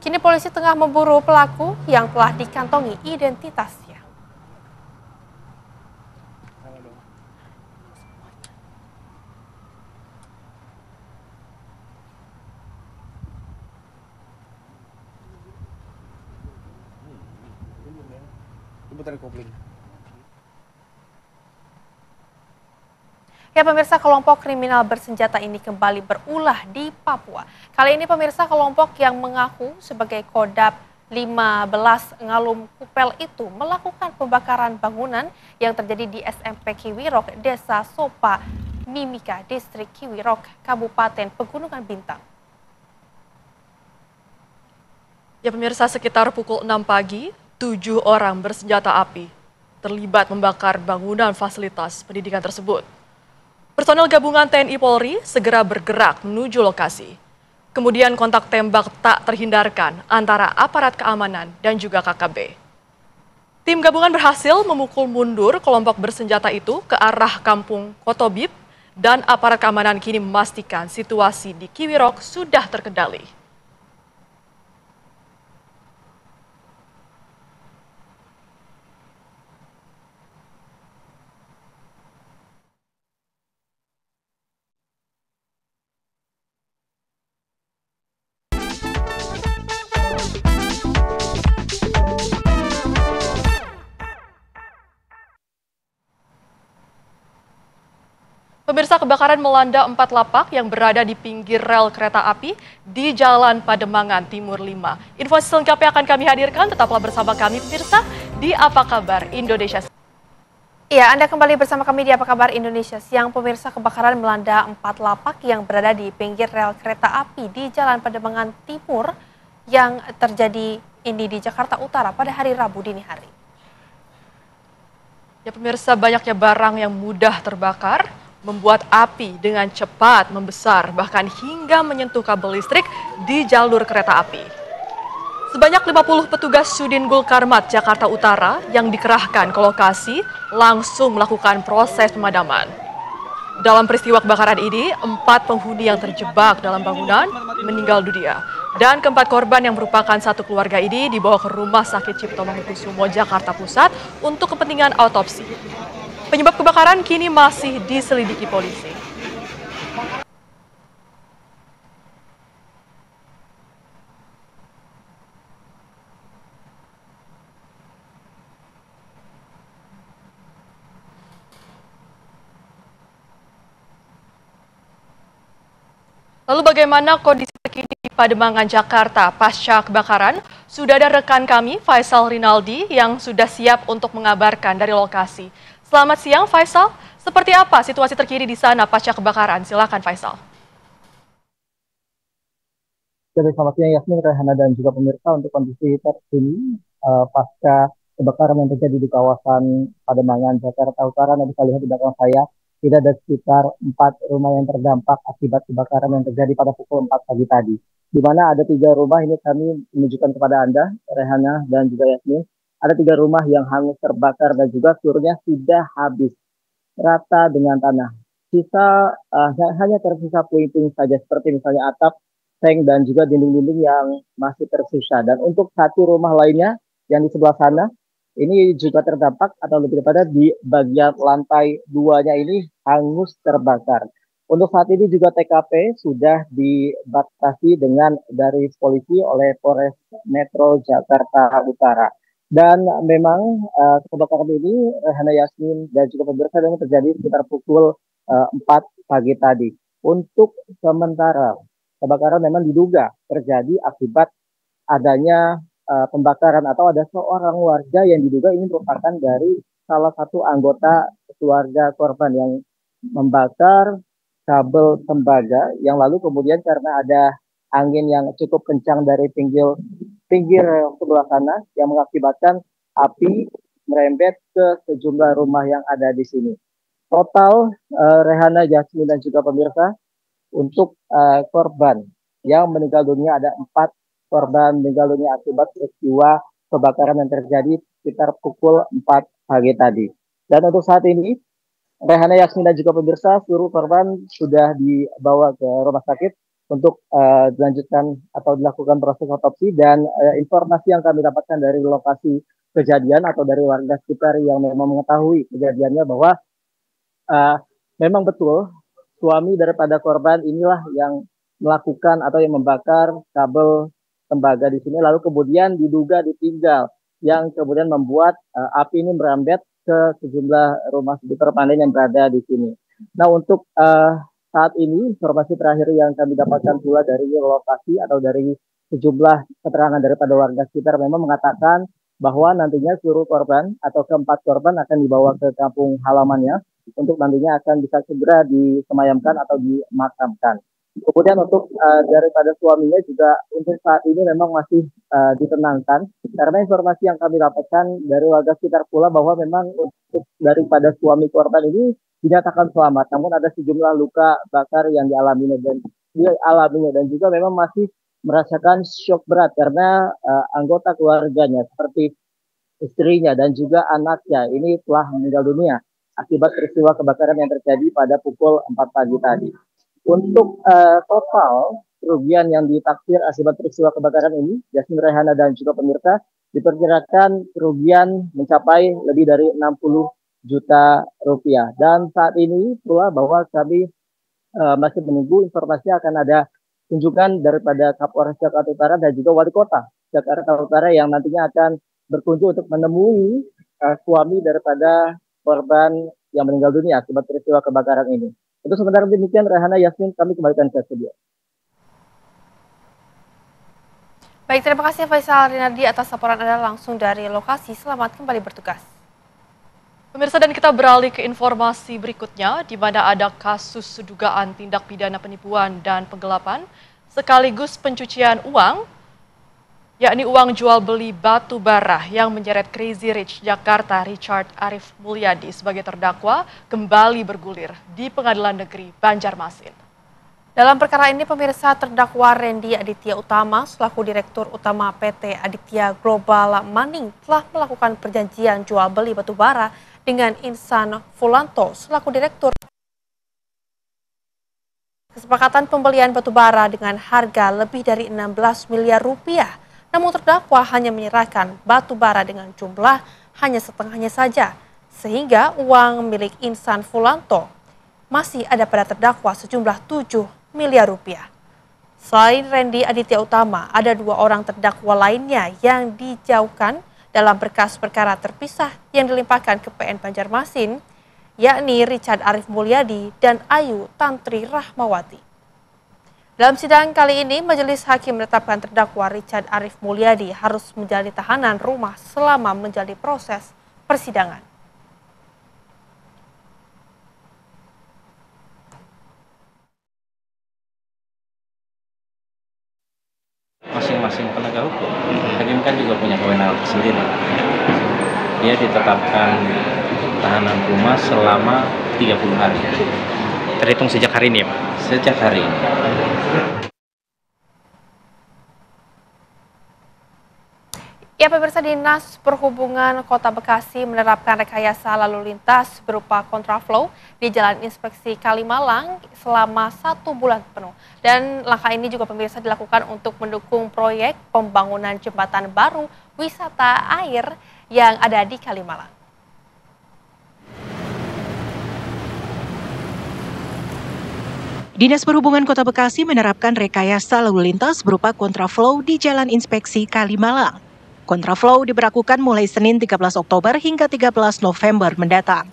Kini polisi tengah memburu pelaku yang telah dikantongi identitasnya. Seputar kopling. Ya pemirsa, kelompok kriminal bersenjata ini kembali berulah di Papua. Kali ini pemirsa, kelompok yang mengaku sebagai Kodam 15 Ngalum Kupel itu melakukan pembakaran bangunan yang terjadi di SMP Kiwirok, Desa Sopa, Mimika, Distrik Kiwirok, Kabupaten Pegunungan Bintang. Ya pemirsa, sekitar pukul 6 pagi, 7 orang bersenjata api terlibat membakar bangunan fasilitas pendidikan tersebut. Personel gabungan TNI Polri segera bergerak menuju lokasi. Kemudian kontak tembak tak terhindarkan antara aparat keamanan dan juga KKB. Tim gabungan berhasil memukul mundur kelompok bersenjata itu ke arah kampung Kotobib dan aparat keamanan kini memastikan situasi di Kiwirok sudah terkendali. Pemirsa, kebakaran melanda 4 lapak yang berada di pinggir rel kereta api di Jalan Pademangan Timur 5. Info selengkapnya akan kami hadirkan, tetaplah bersama kami pemirsa di Apa Kabar Indonesia. Ya, Anda kembali bersama kami di Apa Kabar Indonesia Siang. Pemirsa, kebakaran melanda 4 lapak yang berada di pinggir rel kereta api di Jalan Pademangan Timur yang terjadi ini di Jakarta Utara pada hari Rabu dini hari. Ya pemirsa, banyaknya barang yang mudah terbakar membuat api dengan cepat membesar, bahkan hingga menyentuh kabel listrik di jalur kereta api. Sebanyak 50 petugas Sudin Gul Karmat Jakarta Utara yang dikerahkan ke lokasi langsung melakukan proses pemadaman. Dalam peristiwa kebakaran ini, 4 penghuni yang terjebak dalam bangunan meninggal dunia. Dan keempat korban yang merupakan satu keluarga ini dibawa ke Rumah Sakit Cipto Mangunkusumo Jakarta Pusat untuk kepentingan autopsi. Penyebab kebakaran kini masih diselidiki polisi. Lalu bagaimana kondisi terkini di Pademangan, Jakarta pasca kebakaran? Sudah ada rekan kami, Faisal Rinaldi, yang sudah siap untuk mengabarkan dari lokasi. Selamat siang, Faisal. Seperti apa situasi terkini di sana pasca kebakaran? Silakan, Faisal. Jadi selamat siang Yasmin, Rehana, dan juga pemirsa untuk kondisi terkini pasca kebakaran yang terjadi di kawasan Pademangan, Jakarta Utara. Anda bisa lihat di belakang saya, tidak ada sekitar 4 rumah yang terdampak akibat kebakaran yang terjadi pada pukul 4 pagi tadi. Di mana ada 3 rumah, ini kami menunjukkan kepada Anda, Rehana, dan juga Yasmin. Ada 3 rumah yang hangus terbakar dan juga seluruhnya sudah habis rata dengan tanah. Sisa hanya tersisa puing-puing saja seperti misalnya atap, seng, dan juga dinding-dinding yang masih tersisa. Dan untuk 1 rumah lainnya yang di sebelah sana, ini juga terdampak atau lebih kepada di bagian lantai 2-nya ini hangus terbakar. Untuk saat ini juga TKP sudah dibatasi dengan dari polisi oleh Polres Metro Jakarta Utara. Dan memang kebakaran ini, Rehana, Yasmin, dan juga pemirsa, yang terjadi sekitar pukul 4 pagi tadi. Untuk sementara, kebakaran memang diduga terjadi akibat adanya pembakaran atau ada seorang warga yang diduga ini merupakan dari salah satu anggota keluarga korban yang membakar kabel tembaga yang lalu kemudian karena ada angin yang cukup kencang dari pinggir sebelah sana yang mengakibatkan api merembet ke sejumlah rumah yang ada di sini. Total Rehana, Yasmin, dan juga pemirsa, untuk korban yang meninggal dunia ada 4 korban meninggal dunia akibat peristiwa kebakaran yang terjadi sekitar pukul 4 pagi tadi. Dan untuk saat ini, Rehana, Yasmin, dan juga pemirsa, seluruh korban sudah dibawa ke rumah sakit untuk dilanjutkan atau dilakukan proses otopsi. Dan informasi yang kami dapatkan dari lokasi kejadian atau dari warga sekitar yang memang mengetahui kejadiannya bahwa memang betul suami daripada korban inilah yang melakukan atau yang membakar kabel tembaga di sini, lalu kemudian diduga ditinggal yang kemudian membuat api ini merembet ke sejumlah rumah studi permanen yang berada di sini. Nah, untuk saat ini informasi terakhir yang kami dapatkan pula dari lokasi atau dari sejumlah keterangan daripada warga sekitar memang mengatakan bahwa nantinya seluruh korban atau keempat korban akan dibawa ke kampung halamannya untuk nantinya akan bisa segera disemayamkan atau dimakamkan. Kemudian untuk daripada suaminya juga untuk saat ini memang masih ditenangkan karena informasi yang kami dapatkan dari warga sekitar pula bahwa memang untuk daripada suami korban ini dinyatakan selamat, namun ada sejumlah luka bakar yang dialaminya dan juga memang masih merasakan syok berat karena anggota keluarganya seperti istrinya dan juga anaknya ini telah meninggal dunia akibat peristiwa kebakaran yang terjadi pada pukul 4 pagi tadi. Untuk total kerugian yang ditaksir akibat peristiwa kebakaran ini, Yasmin, Rehana, dan juga pemirsa, diperkirakan kerugian mencapai lebih dari 60 juta rupiah. Dan saat ini pula bahwa kami masih menunggu informasi akan ada kunjungan daripada Kapolres Jakarta Utara dan juga Wali Kota Jakarta Utara yang nantinya akan berkunjung untuk menemui suami daripada korban yang meninggal dunia akibat peristiwa kebakaran ini. Untuk sementara demikian, Rehana, Yasmin, kami kembalikan ke studio. Baik, terima kasih Faisal Rinardi atas laporan Anda langsung dari lokasi. Selamat kembali bertugas. Pemirsa, dan kita beralih ke informasi berikutnya, di mana ada kasus dugaan tindak pidana penipuan dan penggelapan, sekaligus pencucian uang, yakni uang jual beli batu bara yang menyeret Crazy Rich Jakarta Richard Arif Mulyadi sebagai terdakwa kembali bergulir di Pengadilan Negeri Banjarmasin. Dalam perkara ini, pemirsa, terdakwa Randy Aditya Utama selaku Direktur Utama PT Aditya Global Mining telah melakukan perjanjian jual beli batu bara dengan Insan Fulanto selaku Direktur. Kesepakatan pembelian batu bara dengan harga lebih dari 16 miliar rupiah. Namun terdakwa hanya menyerahkan batu bara dengan jumlah hanya setengahnya saja, sehingga uang milik Insan Fulanto masih ada pada terdakwa sejumlah 7 miliar rupiah. Selain Randy Aditya Utama, ada 2 orang terdakwa lainnya yang dijauhkan dalam berkas perkara terpisah yang dilimpahkan ke PN Banjarmasin, yakni Richard Arif Mulyadi dan Ayu Tantri Rahmawati. Dalam sidang kali ini, Majelis Hakim menetapkan terdakwa Richard Arif Mulyadi harus menjalani tahanan rumah selama menjalani proses persidangan. Masing-masing penegak hukum, hakim kan juga punya kewenangan tersendiri. Dia ditetapkan tahanan rumah selama 30 hari. Terhitung sejak hari ini ya, Pak? Sejak hari ini. Ya, pemirsa, Dinas Perhubungan Kota Bekasi menerapkan rekayasa lalu lintas berupa kontraflow di Jalan Inspeksi Kalimalang selama 1 bulan penuh. Dan langkah ini juga, pemirsa, dilakukan untuk mendukung proyek pembangunan jembatan baru wisata air yang ada di Kalimalang. Dinas Perhubungan Kota Bekasi menerapkan rekayasa lalu lintas berupa kontraflow di Jalan Inspeksi Kalimalang. Kontraflow diberlakukan mulai Senin 13 Oktober hingga 13 November mendatang.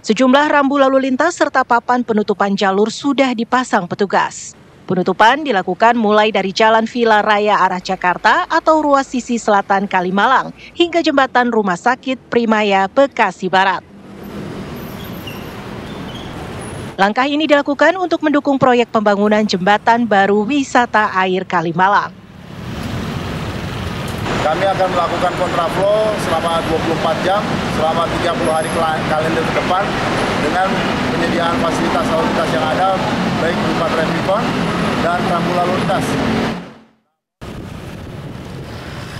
Sejumlah rambu lalu lintas serta papan penutupan jalur sudah dipasang petugas. Penutupan dilakukan mulai dari Jalan Villa Raya arah Jakarta atau ruas sisi selatan Kalimalang hingga jembatan Rumah Sakit Primaya Bekasi Barat. Langkah ini dilakukan untuk mendukung proyek pembangunan jembatan baru wisata air Kalimalang. Kami akan melakukan kontraflow selama 24 jam, selama 30 hari kalender ke depan dengan penyediaan fasilitas lalu lintas yang ada, baik berupa trafficon dan rambu lalu lintas.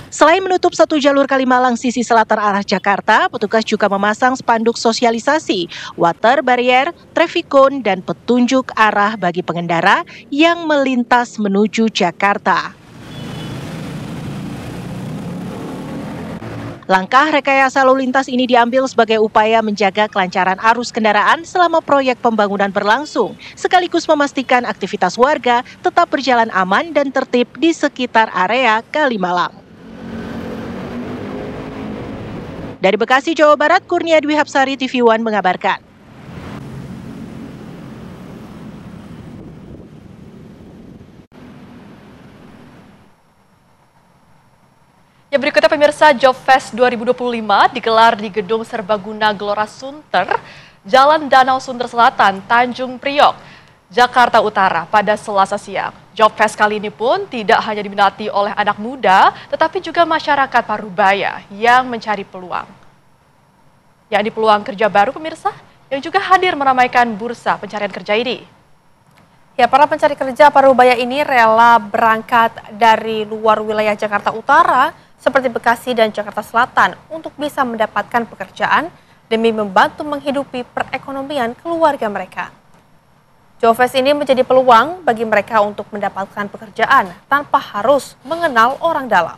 Selain menutup 1 jalur Kalimalang sisi selatan arah Jakarta, petugas juga memasang spanduk sosialisasi, water barrier, trafficon, dan petunjuk arah bagi pengendara yang melintas menuju Jakarta. Langkah rekayasa lalu lintas ini diambil sebagai upaya menjaga kelancaran arus kendaraan selama proyek pembangunan berlangsung, sekaligus memastikan aktivitas warga tetap berjalan aman dan tertib di sekitar area Kalimalang. Dari Bekasi, Jawa Barat, Kurnia Dwi Hapsari, TV One mengabarkan. Ya, berikutnya pemirsa, Job Fest 2025 digelar di Gedung Serbaguna Gelora Sunter, Jalan Danau Sunter Selatan, Tanjung Priok, Jakarta Utara pada Selasa siang. Job Fest kali ini pun tidak hanya diminati oleh anak muda, tetapi juga masyarakat Parubaya yang mencari peluang. Yakni peluang kerja baru pemirsa, yang juga hadir meramaikan bursa pencarian kerja ini. Ya, para pencari kerja Parubaya ini rela berangkat dari luar wilayah Jakarta Utara, seperti Bekasi dan Jakarta Selatan, untuk bisa mendapatkan pekerjaan demi membantu menghidupi perekonomian keluarga mereka. Job Fest ini menjadi peluang bagi mereka untuk mendapatkan pekerjaan tanpa harus mengenal orang dalam.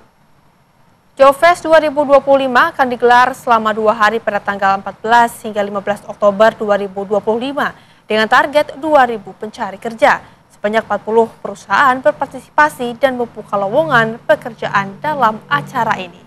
Job Fest 2025 akan digelar selama 2 hari pada tanggal 14 hingga 15 Oktober 2025 dengan target 2.000 pencari kerja. Banyak 40 perusahaan berpartisipasi dan membuka lowongan pekerjaan dalam acara ini.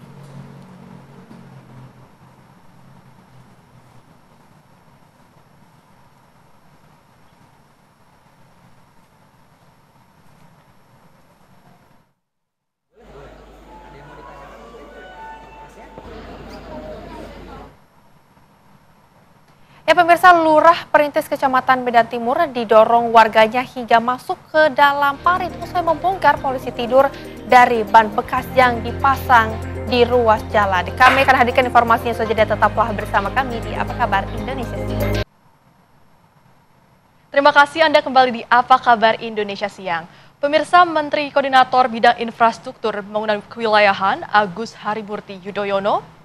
Ya pemirsa, Lurah Perintis Kecamatan Medan Timur didorong warganya hingga masuk ke dalam parit usai membongkar polisi tidur dari ban bekas yang dipasang di ruas jalan. Kami akan hadirkan informasinya saja, dan tetaplah bersama kami di Apa Kabar Indonesia. Terima kasih Anda kembali di Apa Kabar Indonesia Siang. Pemirsa, Menteri Koordinator Bidang Infrastruktur Pembangunan Kewilayahan Agus Harimurti Yudhoyono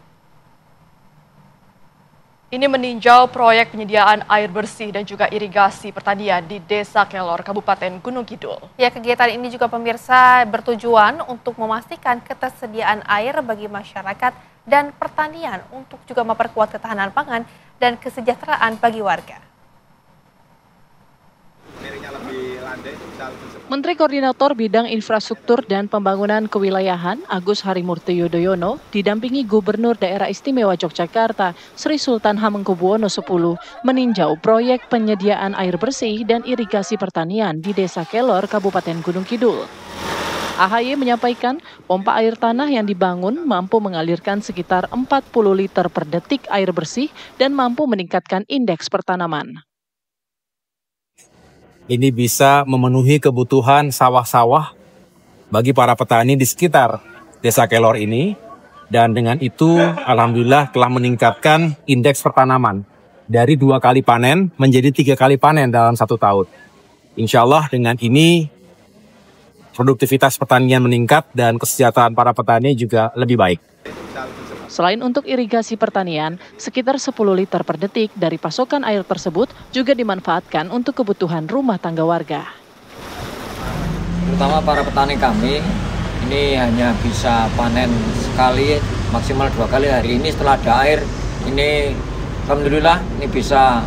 ini meninjau proyek penyediaan air bersih dan juga irigasi pertanian di Desa Kelor, Kabupaten Gunung Kidul. Ya, kegiatan ini juga pemirsa bertujuan untuk memastikan ketersediaan air bagi masyarakat dan pertanian untuk juga memperkuat ketahanan pangan dan kesejahteraan bagi warga. Menteri Koordinator Bidang Infrastruktur dan Pembangunan Kewilayahan Agus Harimurti Yudhoyono didampingi Gubernur Daerah Istimewa Yogyakarta Sri Sultan Hamengkubuwono X meninjau proyek penyediaan air bersih dan irigasi pertanian di Desa Kelor, Kabupaten Gunung Kidul. AHY menyampaikan pompa air tanah yang dibangun mampu mengalirkan sekitar 40 liter per detik air bersih dan mampu meningkatkan indeks pertanaman. Ini bisa memenuhi kebutuhan sawah-sawah bagi para petani di sekitar Desa Kelor ini, dan dengan itu alhamdulillah telah meningkatkan indeks pertanaman dari 2 kali panen menjadi 3 kali panen dalam 1 tahun. Insya Allah dengan ini produktivitas pertanian meningkat dan kesejahteraan para petani juga lebih baik. Selain untuk irigasi pertanian, sekitar 10 liter per detik dari pasokan air tersebut juga dimanfaatkan untuk kebutuhan rumah tangga warga. Terutama para petani kami, ini hanya bisa panen sekali, maksimal 2 kali. Hari ini setelah ada air, ini alhamdulillah ini bisa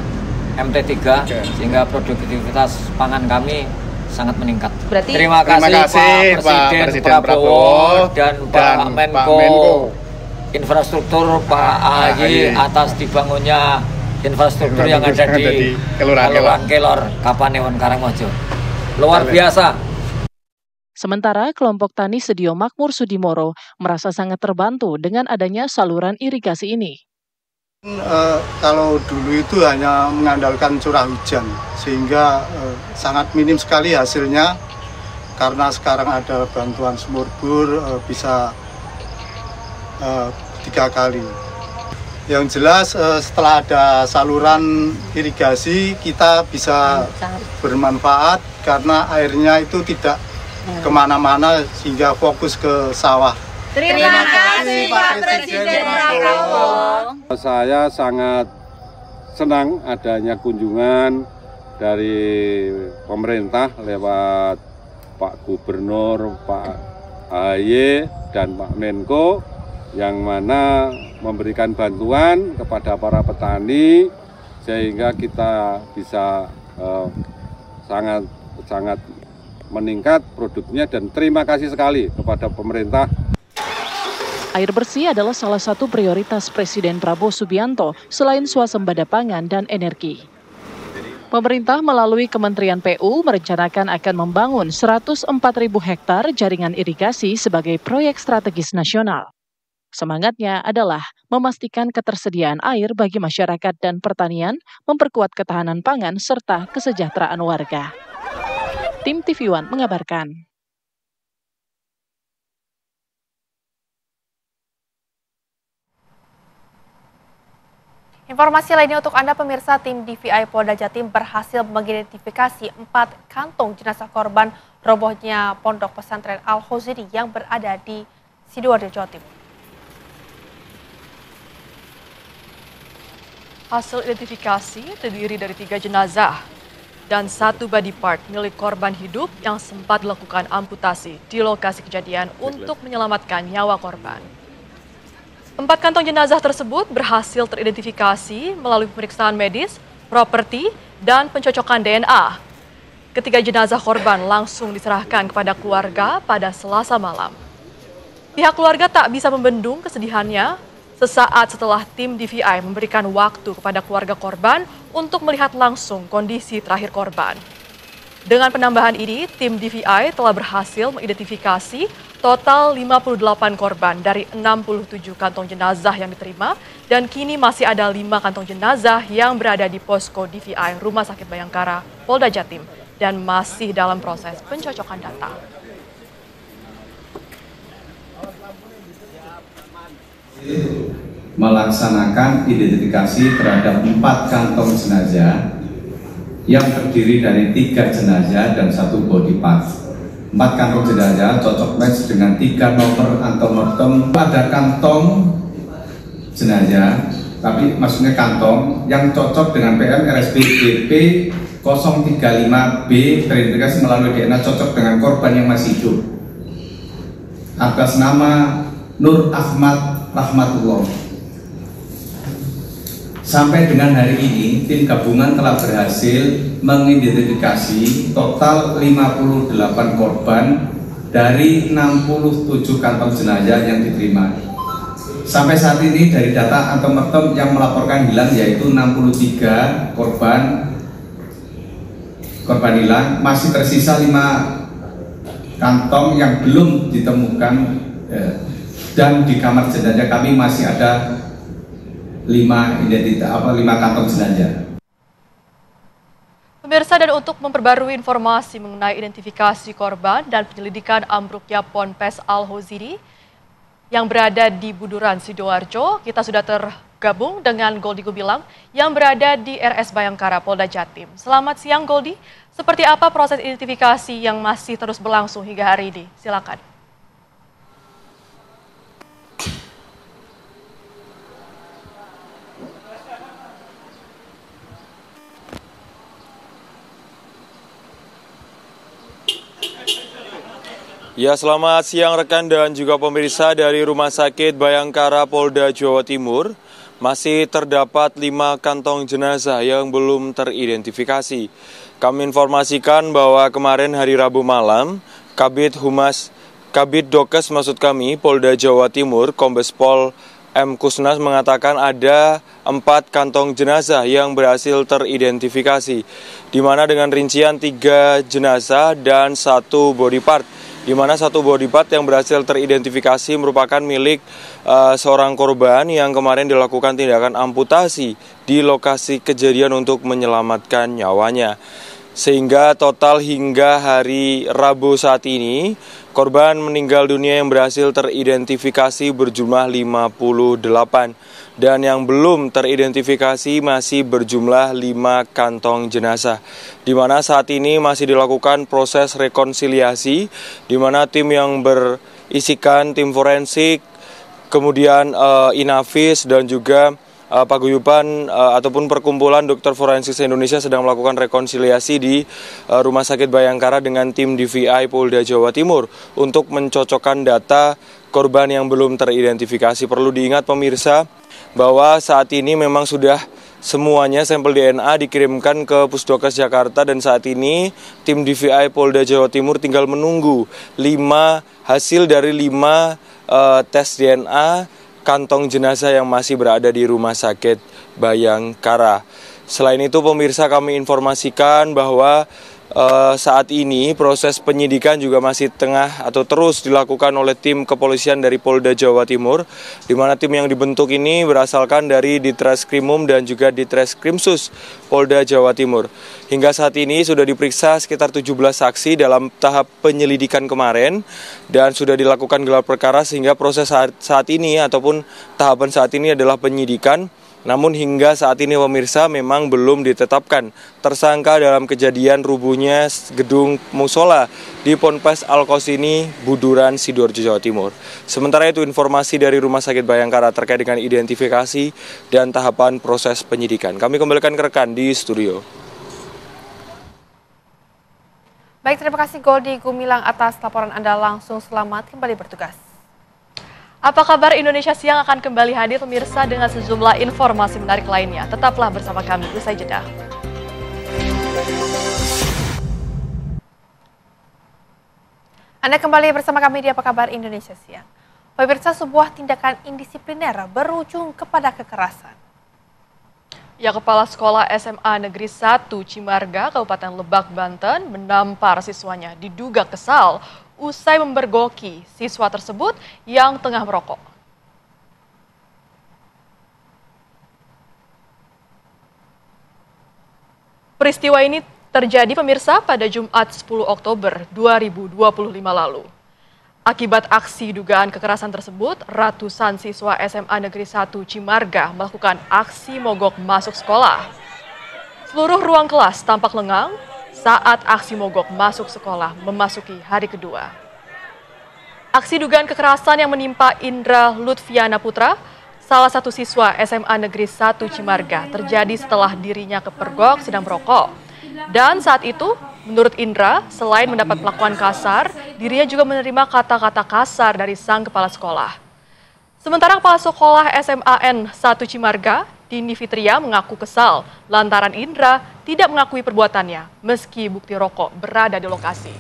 MT3, sehingga produktivitas pangan kami sangat meningkat. Terima kasih Pak Presiden Prabowo dan Pak Menko Infrastruktur Pak AHY atas dibangunnya infrastruktur yang ada di Kelurahan Kelor, Kapanewon, Karangmojo. Luar biasa. Sementara kelompok tani Sedio Makmur Sudimoro merasa sangat terbantu dengan adanya saluran irigasi ini. Kalau dulu itu hanya mengandalkan curah hujan, sehingga sangat minim sekali hasilnya. Karena sekarang ada bantuan sumur bor, bisa 3 kali. Yang jelas setelah ada saluran irigasi kita bisa bermanfaat karena airnya itu tidak kemana-mana sehingga fokus ke sawah. Terima kasih Pak Presiden Prabowo. Saya sangat senang adanya kunjungan dari pemerintah lewat Pak Gubernur, Pak AHY dan Pak Menko yang mana memberikan bantuan kepada para petani sehingga kita bisa sangat meningkat produknya, dan terima kasih sekali kepada pemerintah. Air bersih adalah salah satu prioritas Presiden Prabowo Subianto selain swasembada pangan dan energi. Pemerintah melalui Kementerian PU merencanakan akan membangun 104.000 hektar jaringan irigasi sebagai proyek strategis nasional. Semangatnya adalah memastikan ketersediaan air bagi masyarakat dan pertanian, memperkuat ketahanan pangan serta kesejahteraan warga. Tim TV One mengabarkan. Informasi lainnya untuk Anda pemirsa, tim DVI Polda Jatim berhasil mengidentifikasi 4 kantong jenazah korban robohnya Pondok Pesantren Al-Hoziri yang berada di Sidoarjo, Jawa Timur. Hasil identifikasi terdiri dari 3 jenazah dan 1 body part milik korban hidup yang sempat dilakukan amputasi di lokasi kejadian untuk menyelamatkan nyawa korban. 4 kantong jenazah tersebut berhasil teridentifikasi melalui pemeriksaan medis, properti, dan pencocokan DNA. Ketiga jenazah korban langsung diserahkan kepada keluarga pada Selasa malam. Pihak keluarga tak bisa membendung kesedihannya sesaat setelah tim DVI memberikan waktu kepada keluarga korban untuk melihat langsung kondisi terakhir korban. Dengan penambahan ini, tim DVI telah berhasil mengidentifikasi total 58 korban dari 67 kantong jenazah yang diterima, dan kini masih ada 5 kantong jenazah yang berada di posko DVI Rumah Sakit Bayangkara, Polda Jatim, dan masih dalam proses pencocokan data. Melaksanakan identifikasi terhadap 4 kantong jenazah yang terdiri dari 3 jenazah dan 1 body part. 4 kantong jenazah cocok match dengan 3 nomor antemortem. Ada kantong jenazah, tapi maksudnya kantong yang cocok dengan PM RSB BP 035B teridentifikasi melalui DNA cocok dengan korban yang masih hidup. Atas nama Nur Ahmad Rahmatullah. Sampai dengan hari ini, tim gabungan telah berhasil mengidentifikasi total 58 korban dari 67 kantong jenazah yang diterima. Sampai saat ini dari data antemortem yang melaporkan hilang yaitu 63 korban hilang, masih tersisa 5 kantong yang belum ditemukan, dan di kamar jenazah kami masih ada 5 kantong jenazah. Pemirsa, dan untuk memperbarui informasi mengenai identifikasi korban dan penyelidikan ambruknya Ponpes Al-Hoziri yang berada di Buduran, Sidoarjo, kita sudah tergabung dengan Goldi Gumilang yang berada di RS Bayangkara, Polda Jatim. Selamat siang, Goldi. Seperti apa proses identifikasi yang masih terus berlangsung hingga hari ini? Silakan. Ya, selamat siang rekan dan juga pemirsa. Dari Rumah Sakit Bayangkara Polda Jawa Timur, masih terdapat 5 kantong jenazah yang belum teridentifikasi. Kami informasikan bahwa kemarin hari Rabu malam, Kabid Dokes Polda Jawa Timur, Kombes Pol M. Kusnas mengatakan ada 4 kantong jenazah yang berhasil teridentifikasi, di mana dengan rincian 3 jenazah dan 1 body part, di mana 1 body part yang berhasil teridentifikasi merupakan milik seorang korban yang kemarin dilakukan tindakan amputasi di lokasi kejadian untuk menyelamatkan nyawanya. Sehingga total hingga hari Rabu saat ini, korban meninggal dunia yang berhasil teridentifikasi berjumlah 58. Dan yang belum teridentifikasi masih berjumlah 5 kantong jenazah, di mana saat ini masih dilakukan proses rekonsiliasi, di mana tim yang berisikan tim forensik, kemudian Inavis dan juga paguyuban ataupun perkumpulan dokter forensik Indonesia sedang melakukan rekonsiliasi di Rumah Sakit Bayangkara dengan tim DVI Polda Jawa Timur untuk mencocokkan data korban yang belum teridentifikasi. Perlu diingat pemirsa bahwa saat ini memang sudah semuanya sampel DNA dikirimkan ke Pusdokes Jakarta dan saat ini tim DVI Polda Jawa Timur tinggal menunggu hasil dari 5 tes DNA kantong jenazah yang masih berada di Rumah Sakit Bayangkara. Selain itu pemirsa, kami informasikan bahwa saat ini proses penyidikan juga masih terus dilakukan oleh tim kepolisian dari Polda Jawa Timur, di mana tim yang dibentuk ini berasalkan dari Ditreskrimum dan juga Ditreskrimsus Polda Jawa Timur. Hingga saat ini sudah diperiksa sekitar 17 saksi dalam tahap penyelidikan kemarin dan sudah dilakukan gelar perkara, sehingga proses saat ini ataupun tahapan saat ini adalah penyidikan. Namun hingga saat ini pemirsa memang belum ditetapkan tersangka dalam kejadian rubuhnya gedung musola di Ponpes Al-Qausini, Buduran, Sidoarjo, Jawa Timur. Sementara itu informasi dari Rumah Sakit Bayangkara terkait dengan identifikasi dan tahapan proses penyidikan. Kami kembalikan ke rekan di studio. Baik, terima kasih Goldi Gumilang atas laporan Anda langsung. Selamat kembali bertugas. Apa kabar Indonesia Siang akan kembali hadir pemirsa dengan sejumlah informasi menarik lainnya. Tetaplah bersama kami, usai jeda. Anda kembali bersama kami di Apa Kabar Indonesia Siang. Pemirsa, sebuah tindakan indisipliner berujung kepada kekerasan. Ya, Kepala Sekolah SMA Negeri 1 Cimarga, Kabupaten Lebak, Banten, menampar siswanya diduga kesal usai membergoki siswa tersebut yang tengah merokok. Peristiwa ini terjadi pemirsa pada Jumat 10 Oktober 2025 lalu. Akibat aksi dugaan kekerasan tersebut, ratusan siswa SMA Negeri 1 Cimarga melakukan aksi mogok masuk sekolah. Seluruh ruang kelas tampak lengang saat aksi mogok masuk sekolah memasuki hari kedua. Aksi dugaan kekerasan yang menimpa Indra Lutfiana Putra, salah satu siswa SMA Negeri 1 Cimarga, terjadi setelah dirinya kepergok sedang merokok. Dan saat itu, menurut Indra, selain mendapat perlakuan kasar, dirinya juga menerima kata-kata kasar dari sang kepala sekolah. Sementara Kepala Sekolah SMAN 1 Cimarga, Dini Fitria, mengaku kesal lantaran Indra tidak mengakui perbuatannya meski bukti rokok berada di lokasi.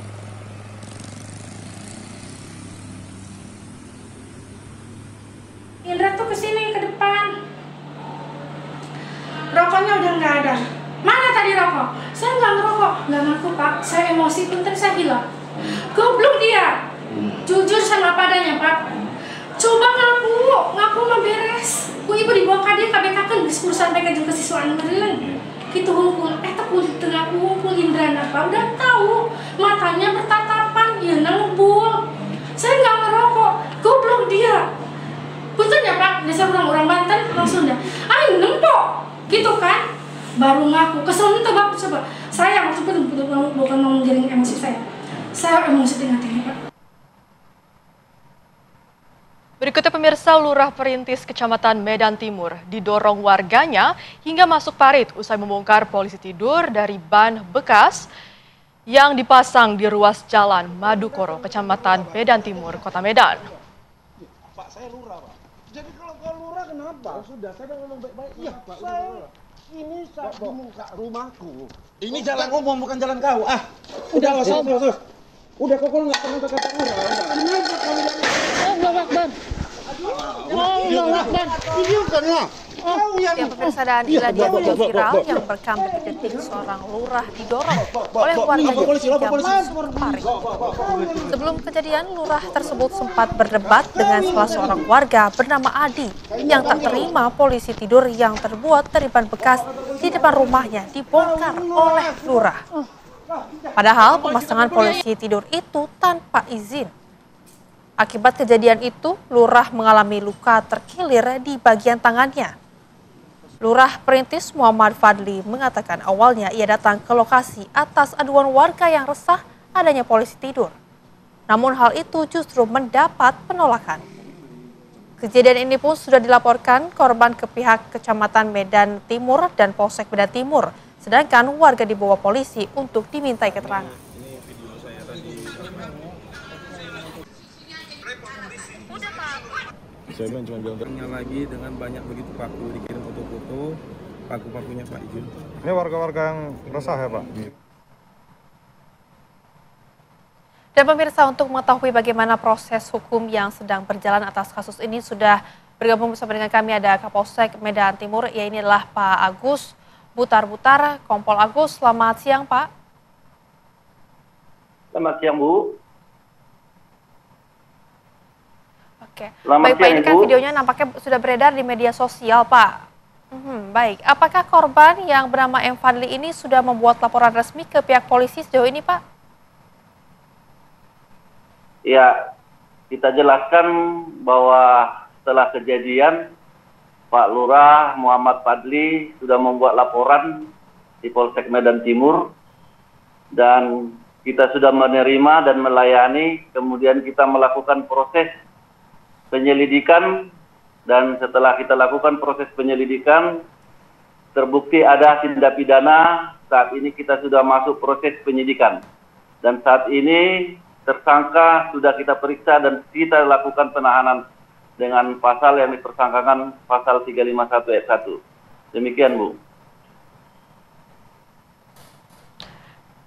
Indra tuh kesini ke depan. Rokoknya udah nggak ada. Mana tadi rokok? Saya nggak ngerokok. Nggak ngaku Pak. Saya emosi pun tadi saya bilang. Goblok dia. Jujur sama padanya Pak. Coba ngaku mah beres. Ku ibu dibawa kadir KBK kan diskusan mereka juga siswaan meren. Gitu hukum, kulit tengah hukum Indra apa udah tahu matanya bertatapan, ya ngebul. Saya nggak ngerokok, goblok dia. Punten ya Pak, dasar orang Banten langsung dah. Ayo nempok, gitu kan? Baru ngaku, kesel itu Bapak coba. Saya maksudnya bukan mau menggiring emosi saya. Saya emosi tengah-tengah Pak. Berikutnya pemirsa, Lurah Perintis Kecamatan Medan Timur didorong warganya hingga masuk parit usai membongkar polisi tidur dari ban bekas yang dipasang di ruas jalan Madukoro, Kecamatan Medan Timur, Kota Medan. Pak, saya lurah, Pak. Jadi kalau lurah kenapa? Oh, sudah, saya udah ngomong baik-baik. Iya, Pak. Ini saat di muka rumahku. Ini jalan umum, bukan jalan kau. Udah, terus. Udah, kok nggak pernah kata lurah. Kenapa kalau Allah Akbar. Allah Akbar. Ya, pemirsa, dan inilah dia video viral yang merekam detik-detik seorang lurah didorong oleh warga hingga masuk parit. Sebelum kejadian, lurah tersebut sempat berdebat dengan salah seorang warga bernama Adi yang tak terima polisi tidur yang terbuat dari ban bekas di depan rumahnya dibongkar oleh lurah. Padahal pemasangan polisi tidur itu tanpa izin. Akibat kejadian itu, lurah mengalami luka terkilir di bagian tangannya. Lurah Perintis Muhammad Fadli mengatakan awalnya ia datang ke lokasi atas aduan warga yang resah adanya polisi tidur. Namun hal itu justru mendapat penolakan. Kejadian ini pun sudah dilaporkan korban ke pihak Kecamatan Medan Timur dan Polsek Medan Timur, sedangkan warga dibawa polisi untuk dimintai keterangan. Saya cuma bilang lagi dengan banyak begitu paku, dikirim foto-foto paku-pakunya Pak izin. Ini warga-warga yang resah ya Pak? Dan pemirsa, untuk mengetahui bagaimana proses hukum yang sedang berjalan atas kasus ini, sudah bergabung bersama dengan kami ada Kapolsek Medan Timur, ya ini adalah Pak Agus Butar-Butar. Kompol Agus, selamat siang Pak. Selamat siang Bu. Oke, Selamat baik Pak, siang, ini kan Ibu. videonya nampaknya sudah beredar di media sosial Pak. Baik, apakah korban yang bernama M. Fadli ini sudah membuat laporan resmi ke pihak polisi sejauh ini Pak? Ya, kita jelaskan bahwa setelah kejadian Pak Lurah Muhammad Fadli sudah membuat laporan di Polsek Medan Timur dan kita sudah menerima dan melayani, kemudian kita melakukan proses penyelidikan dan setelah kita lakukan proses penyelidikan terbukti ada tindak pidana. Saat ini kita sudah masuk proses penyidikan dan saat ini tersangka sudah kita periksa dan kita lakukan penahanan dengan pasal yang dipersangkakan pasal 351 ayat 1. Demikian Bu.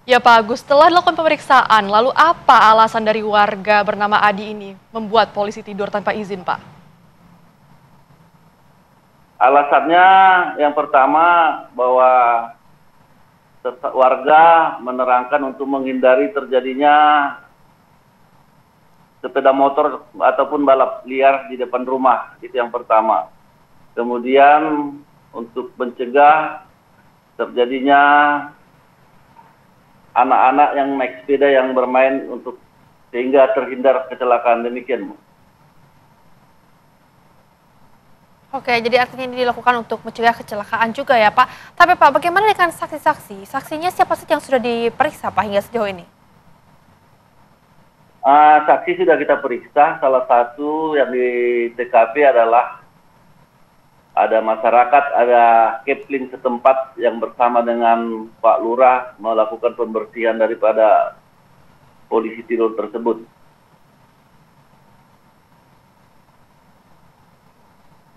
Ya Pak Agus, setelah dilakukan pemeriksaan, lalu apa alasan dari warga bernama Adi ini membuat polisi tidur tanpa izin Pak? Alasannya yang pertama bahwa warga menerangkan untuk menghindari terjadinya sepeda motor ataupun balap liar di depan rumah, itu yang pertama. Kemudian untuk mencegah terjadinya anak-anak yang naik sepeda yang bermain untuk sehingga terhindar kecelakaan, demikian Bu. Oke, jadi artinya ini dilakukan untuk mencegah kecelakaan juga ya Pak. Tapi Pak, bagaimana dengan saksi-saksi? Saksinya siapa saja yang sudah diperiksa Pak hingga sejauh ini? Saksi sudah kita periksa, salah satu yang di TKP adalah ada masyarakat, ada Kepling setempat yang bersama dengan Pak Lurah melakukan pembersihan daripada polisi tidur tersebut.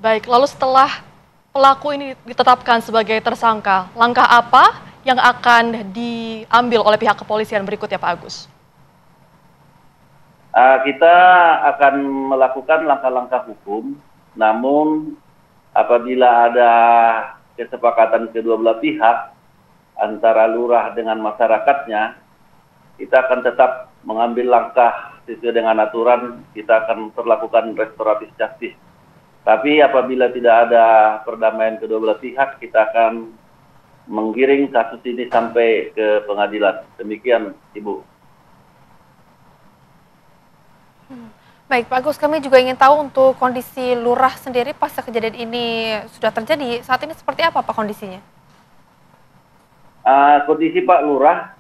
Baik, lalu setelah pelaku ini ditetapkan sebagai tersangka, langkah apa yang akan diambil oleh pihak kepolisian berikutnya Pak Agus? Kita akan melakukan langkah-langkah hukum, namun apabila ada kesepakatan kedua belah pihak antara lurah dengan masyarakatnya, kita akan tetap mengambil langkah sesuai dengan aturan. Kita akan terlakukan restoratif justice. Tapi apabila tidak ada perdamaian kedua belah pihak, kita akan menggiring kasus ini sampai ke pengadilan. Demikian Ibu. Baik Pak Agus, kami juga ingin tahu untuk kondisi lurah sendiri pasca kejadian ini sudah terjadi. Saat ini seperti apa Pak kondisinya? Kondisi Pak Lurah,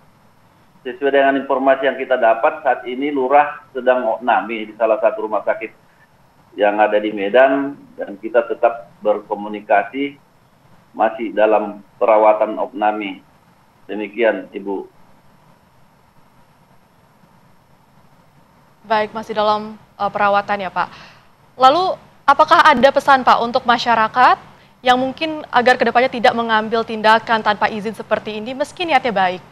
sesuai dengan informasi yang kita dapat, saat ini Lurah sedang opname di salah satu rumah sakit yang ada di Medan, dan kita tetap berkomunikasi, masih dalam perawatan opname. Demikian Ibu. Baik, masih dalam perawatan ya Pak. Lalu apakah ada pesan Pak untuk masyarakat yang mungkin agar kedepannya tidak mengambil tindakan tanpa izin seperti ini meski niatnya baik?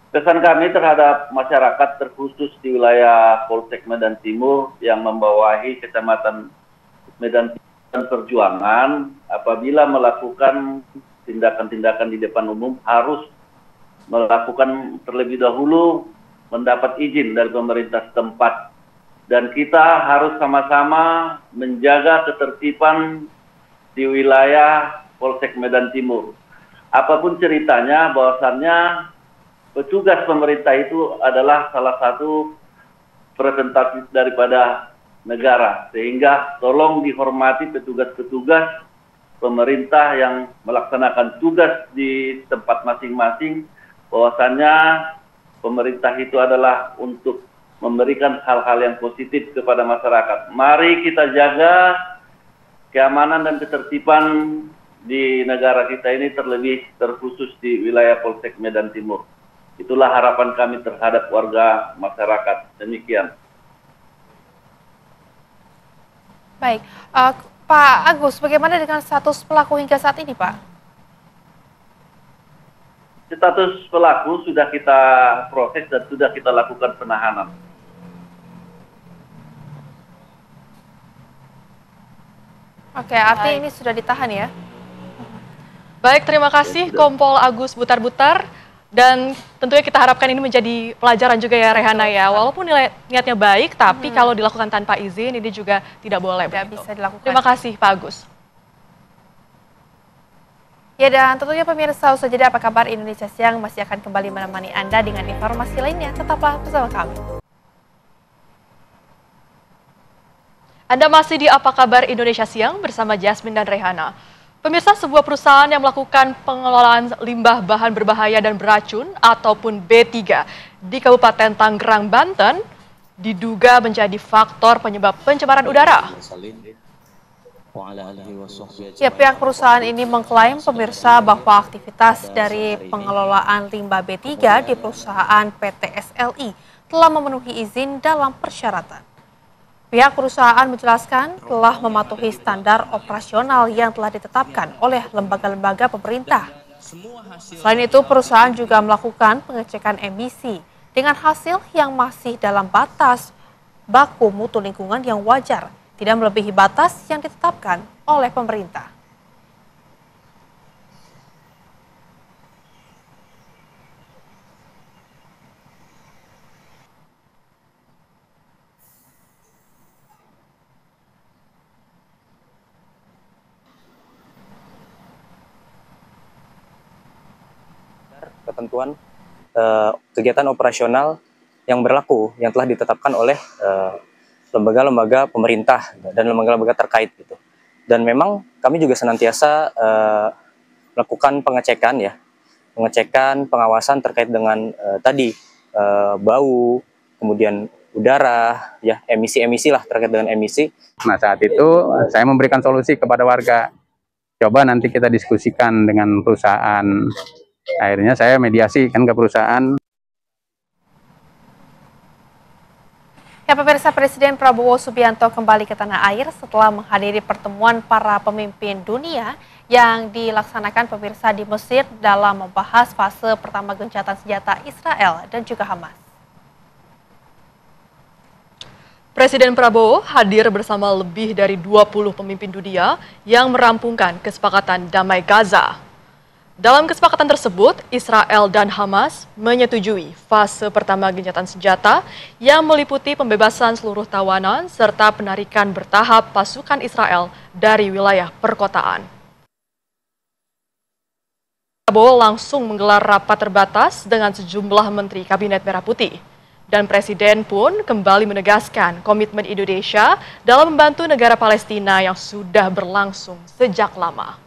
Pesan kami terhadap masyarakat terkhusus di wilayah Polsek Medan Timur yang membawahi Kecamatan Medan dan Perjuangan, apabila melakukan tindakan-tindakan di depan umum harus melakukan terlebih dahulu mendapat izin dari pemerintah setempat. Dan kita harus sama-sama menjaga ketertiban di wilayah Polsek Medan Timur. Apapun ceritanya, bahwasannya petugas pemerintah itu adalah salah satu representatif daripada negara. Sehingga tolong dihormati petugas-petugas pemerintah yang melaksanakan tugas di tempat masing-masing, bahwasannya pemerintah itu adalah untuk memberikan hal-hal yang positif kepada masyarakat. Mari kita jaga keamanan dan ketertiban di negara kita ini, terlebih terkhusus di wilayah Polsek Medan Timur. Itulah harapan kami terhadap warga masyarakat. Demikian. Baik, Pak Agus, bagaimana dengan status pelaku hingga saat ini, Pak? Status pelaku sudah kita proses dan sudah kita lakukan penahanan. Oke, artinya ini sudah ditahan ya? Baik, terima kasih Kompol Agus Butar-Butar. Dan tentunya kita harapkan ini menjadi pelajaran juga ya Rehana ya. Walaupun niatnya baik, tapi kalau dilakukan tanpa izin ini juga tidak boleh. Tidak bisa dilakukan. Terima kasih Pak Agus. Ya, dan tentunya pemirsa, usai jeda Apa Kabar Indonesia Siang masih akan kembali menemani Anda dengan informasi lainnya. Tetaplah bersama kami. Anda masih di Apa Kabar Indonesia Siang bersama Jasmine dan Rehana. Pemirsa, sebuah perusahaan yang melakukan pengelolaan limbah bahan berbahaya dan beracun ataupun B3 di Kabupaten Tangerang, Banten diduga menjadi faktor penyebab pencemaran udara. Ya, pihak perusahaan ini mengklaim pemirsa bahwa aktivitas dari pengelolaan limbah B3 di perusahaan PT SLI telah memenuhi izin dalam persyaratan. Pihak perusahaan menjelaskan telah mematuhi standar operasional yang telah ditetapkan oleh lembaga-lembaga pemerintah. Selain itu, perusahaan juga melakukan pengecekan emisi dengan hasil yang masih dalam batas baku mutu lingkungan yang wajar, tidak melebihi batas yang ditetapkan oleh pemerintah. Ketentuan kegiatan operasional yang berlaku yang telah ditetapkan oleh lembaga-lembaga pemerintah dan lembaga-lembaga terkait gitu. Dan memang kami juga senantiasa melakukan pengecekan pengawasan terkait dengan tadi bau, kemudian udara, ya emisi-emisi lah terkait dengan emisi. Nah, saat itu saya memberikan solusi kepada warga. Coba nanti kita diskusikan dengan perusahaan. Akhirnya saya mediasi kan ke perusahaan. Ya, pemirsa, Presiden Prabowo Subianto kembali ke tanah air setelah menghadiri pertemuan para pemimpin dunia yang dilaksanakan pemirsa di Mesir dalam membahas fase pertama gencatan senjata Israel dan juga Hamas. Presiden Prabowo hadir bersama lebih dari 20 pemimpin dunia yang merampungkan kesepakatan damai Gaza. Dalam kesepakatan tersebut, Israel dan Hamas menyetujui fase pertama gencatan senjata yang meliputi pembebasan seluruh tawanan serta penarikan bertahap pasukan Israel dari wilayah perkotaan. Prabowo langsung menggelar rapat terbatas dengan sejumlah menteri Kabinet Merah Putih. Dan Presiden pun kembali menegaskan komitmen Indonesia dalam membantu negara Palestina yang sudah berlangsung sejak lama.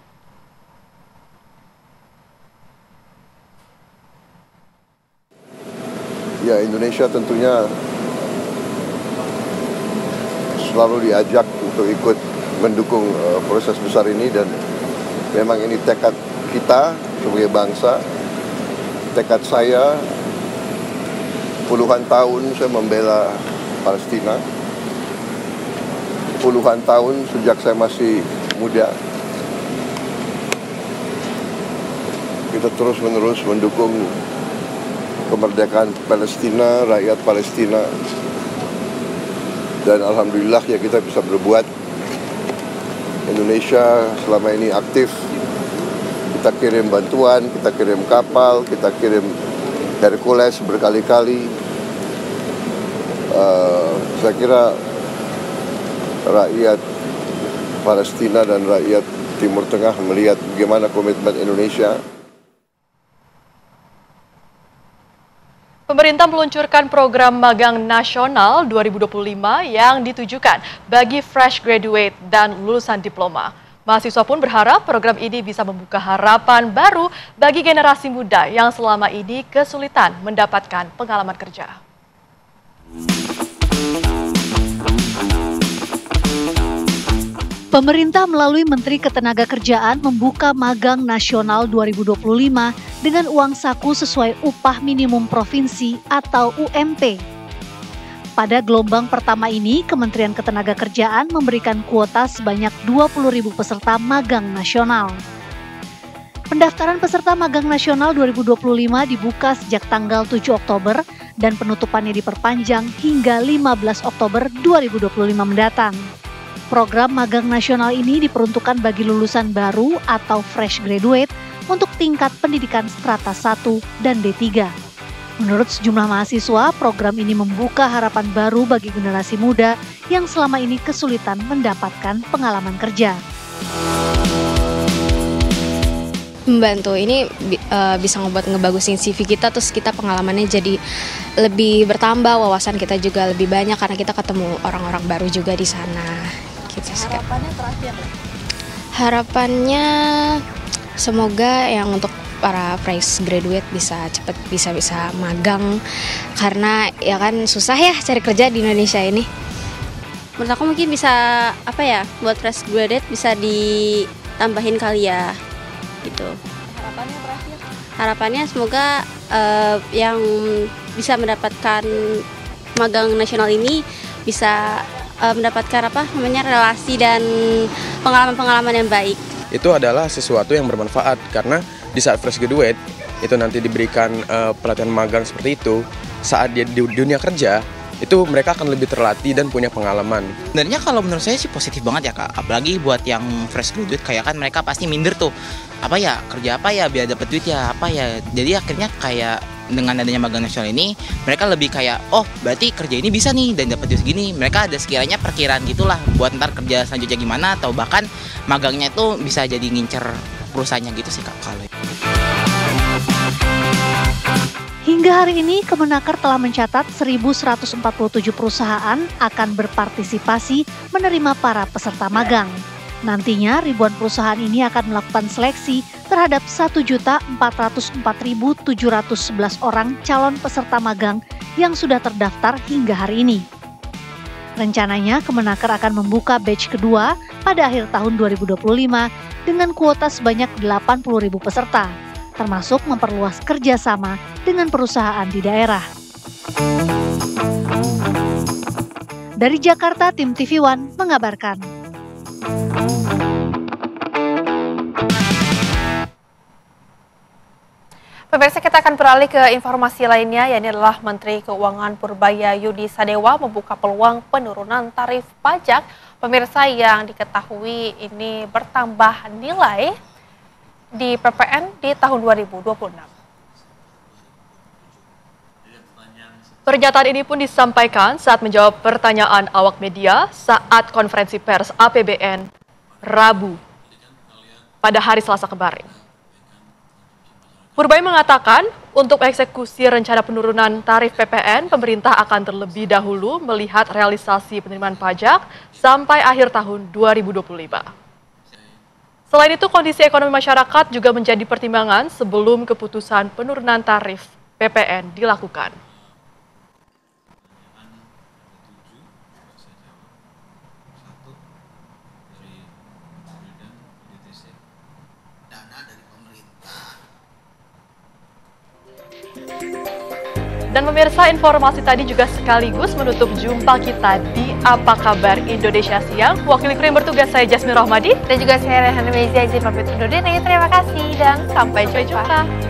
Ya, Indonesia tentunya selalu diajak untuk ikut mendukung proses besar ini, dan memang ini tekad kita sebagai bangsa, tekad saya. Puluhan tahun saya membela Palestina, puluhan tahun sejak saya masih muda. Kita terus-menerus mendukung kemerdekaan Palestina, rakyat Palestina. Dan alhamdulillah ya kita bisa berbuat. Indonesia selama ini aktif. Kita kirim bantuan, kita kirim kapal, kita kirim Hercules berkali-kali. Saya kira rakyat Palestina dan rakyat Timur Tengah melihat bagaimana komitmen Indonesia. Pemerintah meluncurkan program magang nasional 2025 yang ditujukan bagi fresh graduate dan lulusan diploma. Mahasiswa pun berharap program ini bisa membuka harapan baru bagi generasi muda yang selama ini kesulitan mendapatkan pengalaman kerja. Pemerintah melalui Menteri Ketenagakerjaan membuka Magang Nasional 2025 dengan uang saku sesuai upah minimum provinsi atau UMP. Pada gelombang pertama ini, Kementerian Ketenagakerjaan memberikan kuota sebanyak 20.000 peserta magang nasional. Pendaftaran peserta magang nasional 2025 dibuka sejak tanggal 7 Oktober dan penutupannya diperpanjang hingga 15 Oktober 2025 mendatang. Program magang nasional ini diperuntukkan bagi lulusan baru atau fresh graduate untuk tingkat pendidikan strata 1 dan D3. Menurut sejumlah mahasiswa, program ini membuka harapan baru bagi generasi muda yang selama ini kesulitan mendapatkan pengalaman kerja. Membantu ini bisa ngebagusin CV kita, terus kita pengalamannya jadi lebih bertambah, wawasan kita juga lebih banyak karena kita ketemu orang-orang baru juga di sana. Gitu. Harapannya terakhir? Harapannya semoga yang untuk para fresh graduate bisa cepet bisa magang, karena ya kan susah ya cari kerja di Indonesia ini. Menurut aku mungkin bisa buat fresh graduate bisa ditambahin kali ya gitu. Harapannya terakhir? Harapannya semoga yang bisa mendapatkan magang nasional ini bisa mendapatkan relasi dan pengalaman-pengalaman yang baik. Itu adalah sesuatu yang bermanfaat karena di saat fresh graduate itu nanti diberikan pelatihan magang seperti itu, saat dia di dunia kerja itu mereka akan lebih terlatih dan punya pengalaman. Sebenarnya kalau menurut saya sih positif banget ya Kak, apalagi buat yang fresh graduate kayak kan mereka pasti minder tuh, kerja biar dapat duit jadi akhirnya kayak dengan adanya magang nasional ini mereka lebih kayak berarti kerja ini bisa nih dan dapat duit segini, mereka ada sekiranya perkiraan gitulah buat ntar kerja selanjutnya gimana, atau bahkan magangnya itu bisa jadi ngincer perusahaannya gitu sih Kak kalau. Hingga hari ini, Kemenaker telah mencatat 1.147 perusahaan akan berpartisipasi menerima para peserta magang. Nantinya, ribuan perusahaan ini akan melakukan seleksi terhadap 1.404.711 orang calon peserta magang yang sudah terdaftar hingga hari ini. Rencananya, Kemenaker akan membuka batch kedua pada akhir tahun 2025 dengan kuota sebanyak 80.000 peserta, termasuk memperluas kerjasama dengan perusahaan di daerah. Dari Jakarta, tim TV One mengabarkan. Pemirsa, kita akan beralih ke informasi lainnya, yakni adalah Menteri Keuangan Purbaya Yudi Sadewa membuka peluang penurunan tarif pajak. Pemirsa, yang diketahui ini bertambah nilai di PPN di tahun 2026. Pernyataan ini pun disampaikan saat menjawab pertanyaan awak media saat konferensi pers APBN Rabu pada hari Selasa kemarin. Purbaya mengatakan untuk eksekusi rencana penurunan tarif PPN, pemerintah akan terlebih dahulu melihat realisasi penerimaan pajak sampai akhir tahun 2025. Selain itu, kondisi ekonomi masyarakat juga menjadi pertimbangan sebelum keputusan penurunan tarif PPN dilakukan. Dan pemirsa, informasi tadi juga sekaligus menutup jumpa kita di Apa Kabar Indonesia Siang. Wakil kru yang bertugas saya Jasmine Rahmadi. Dan juga saya Rehan Mezia, izin pamit undur diri. Terima kasih dan sampai jumpa.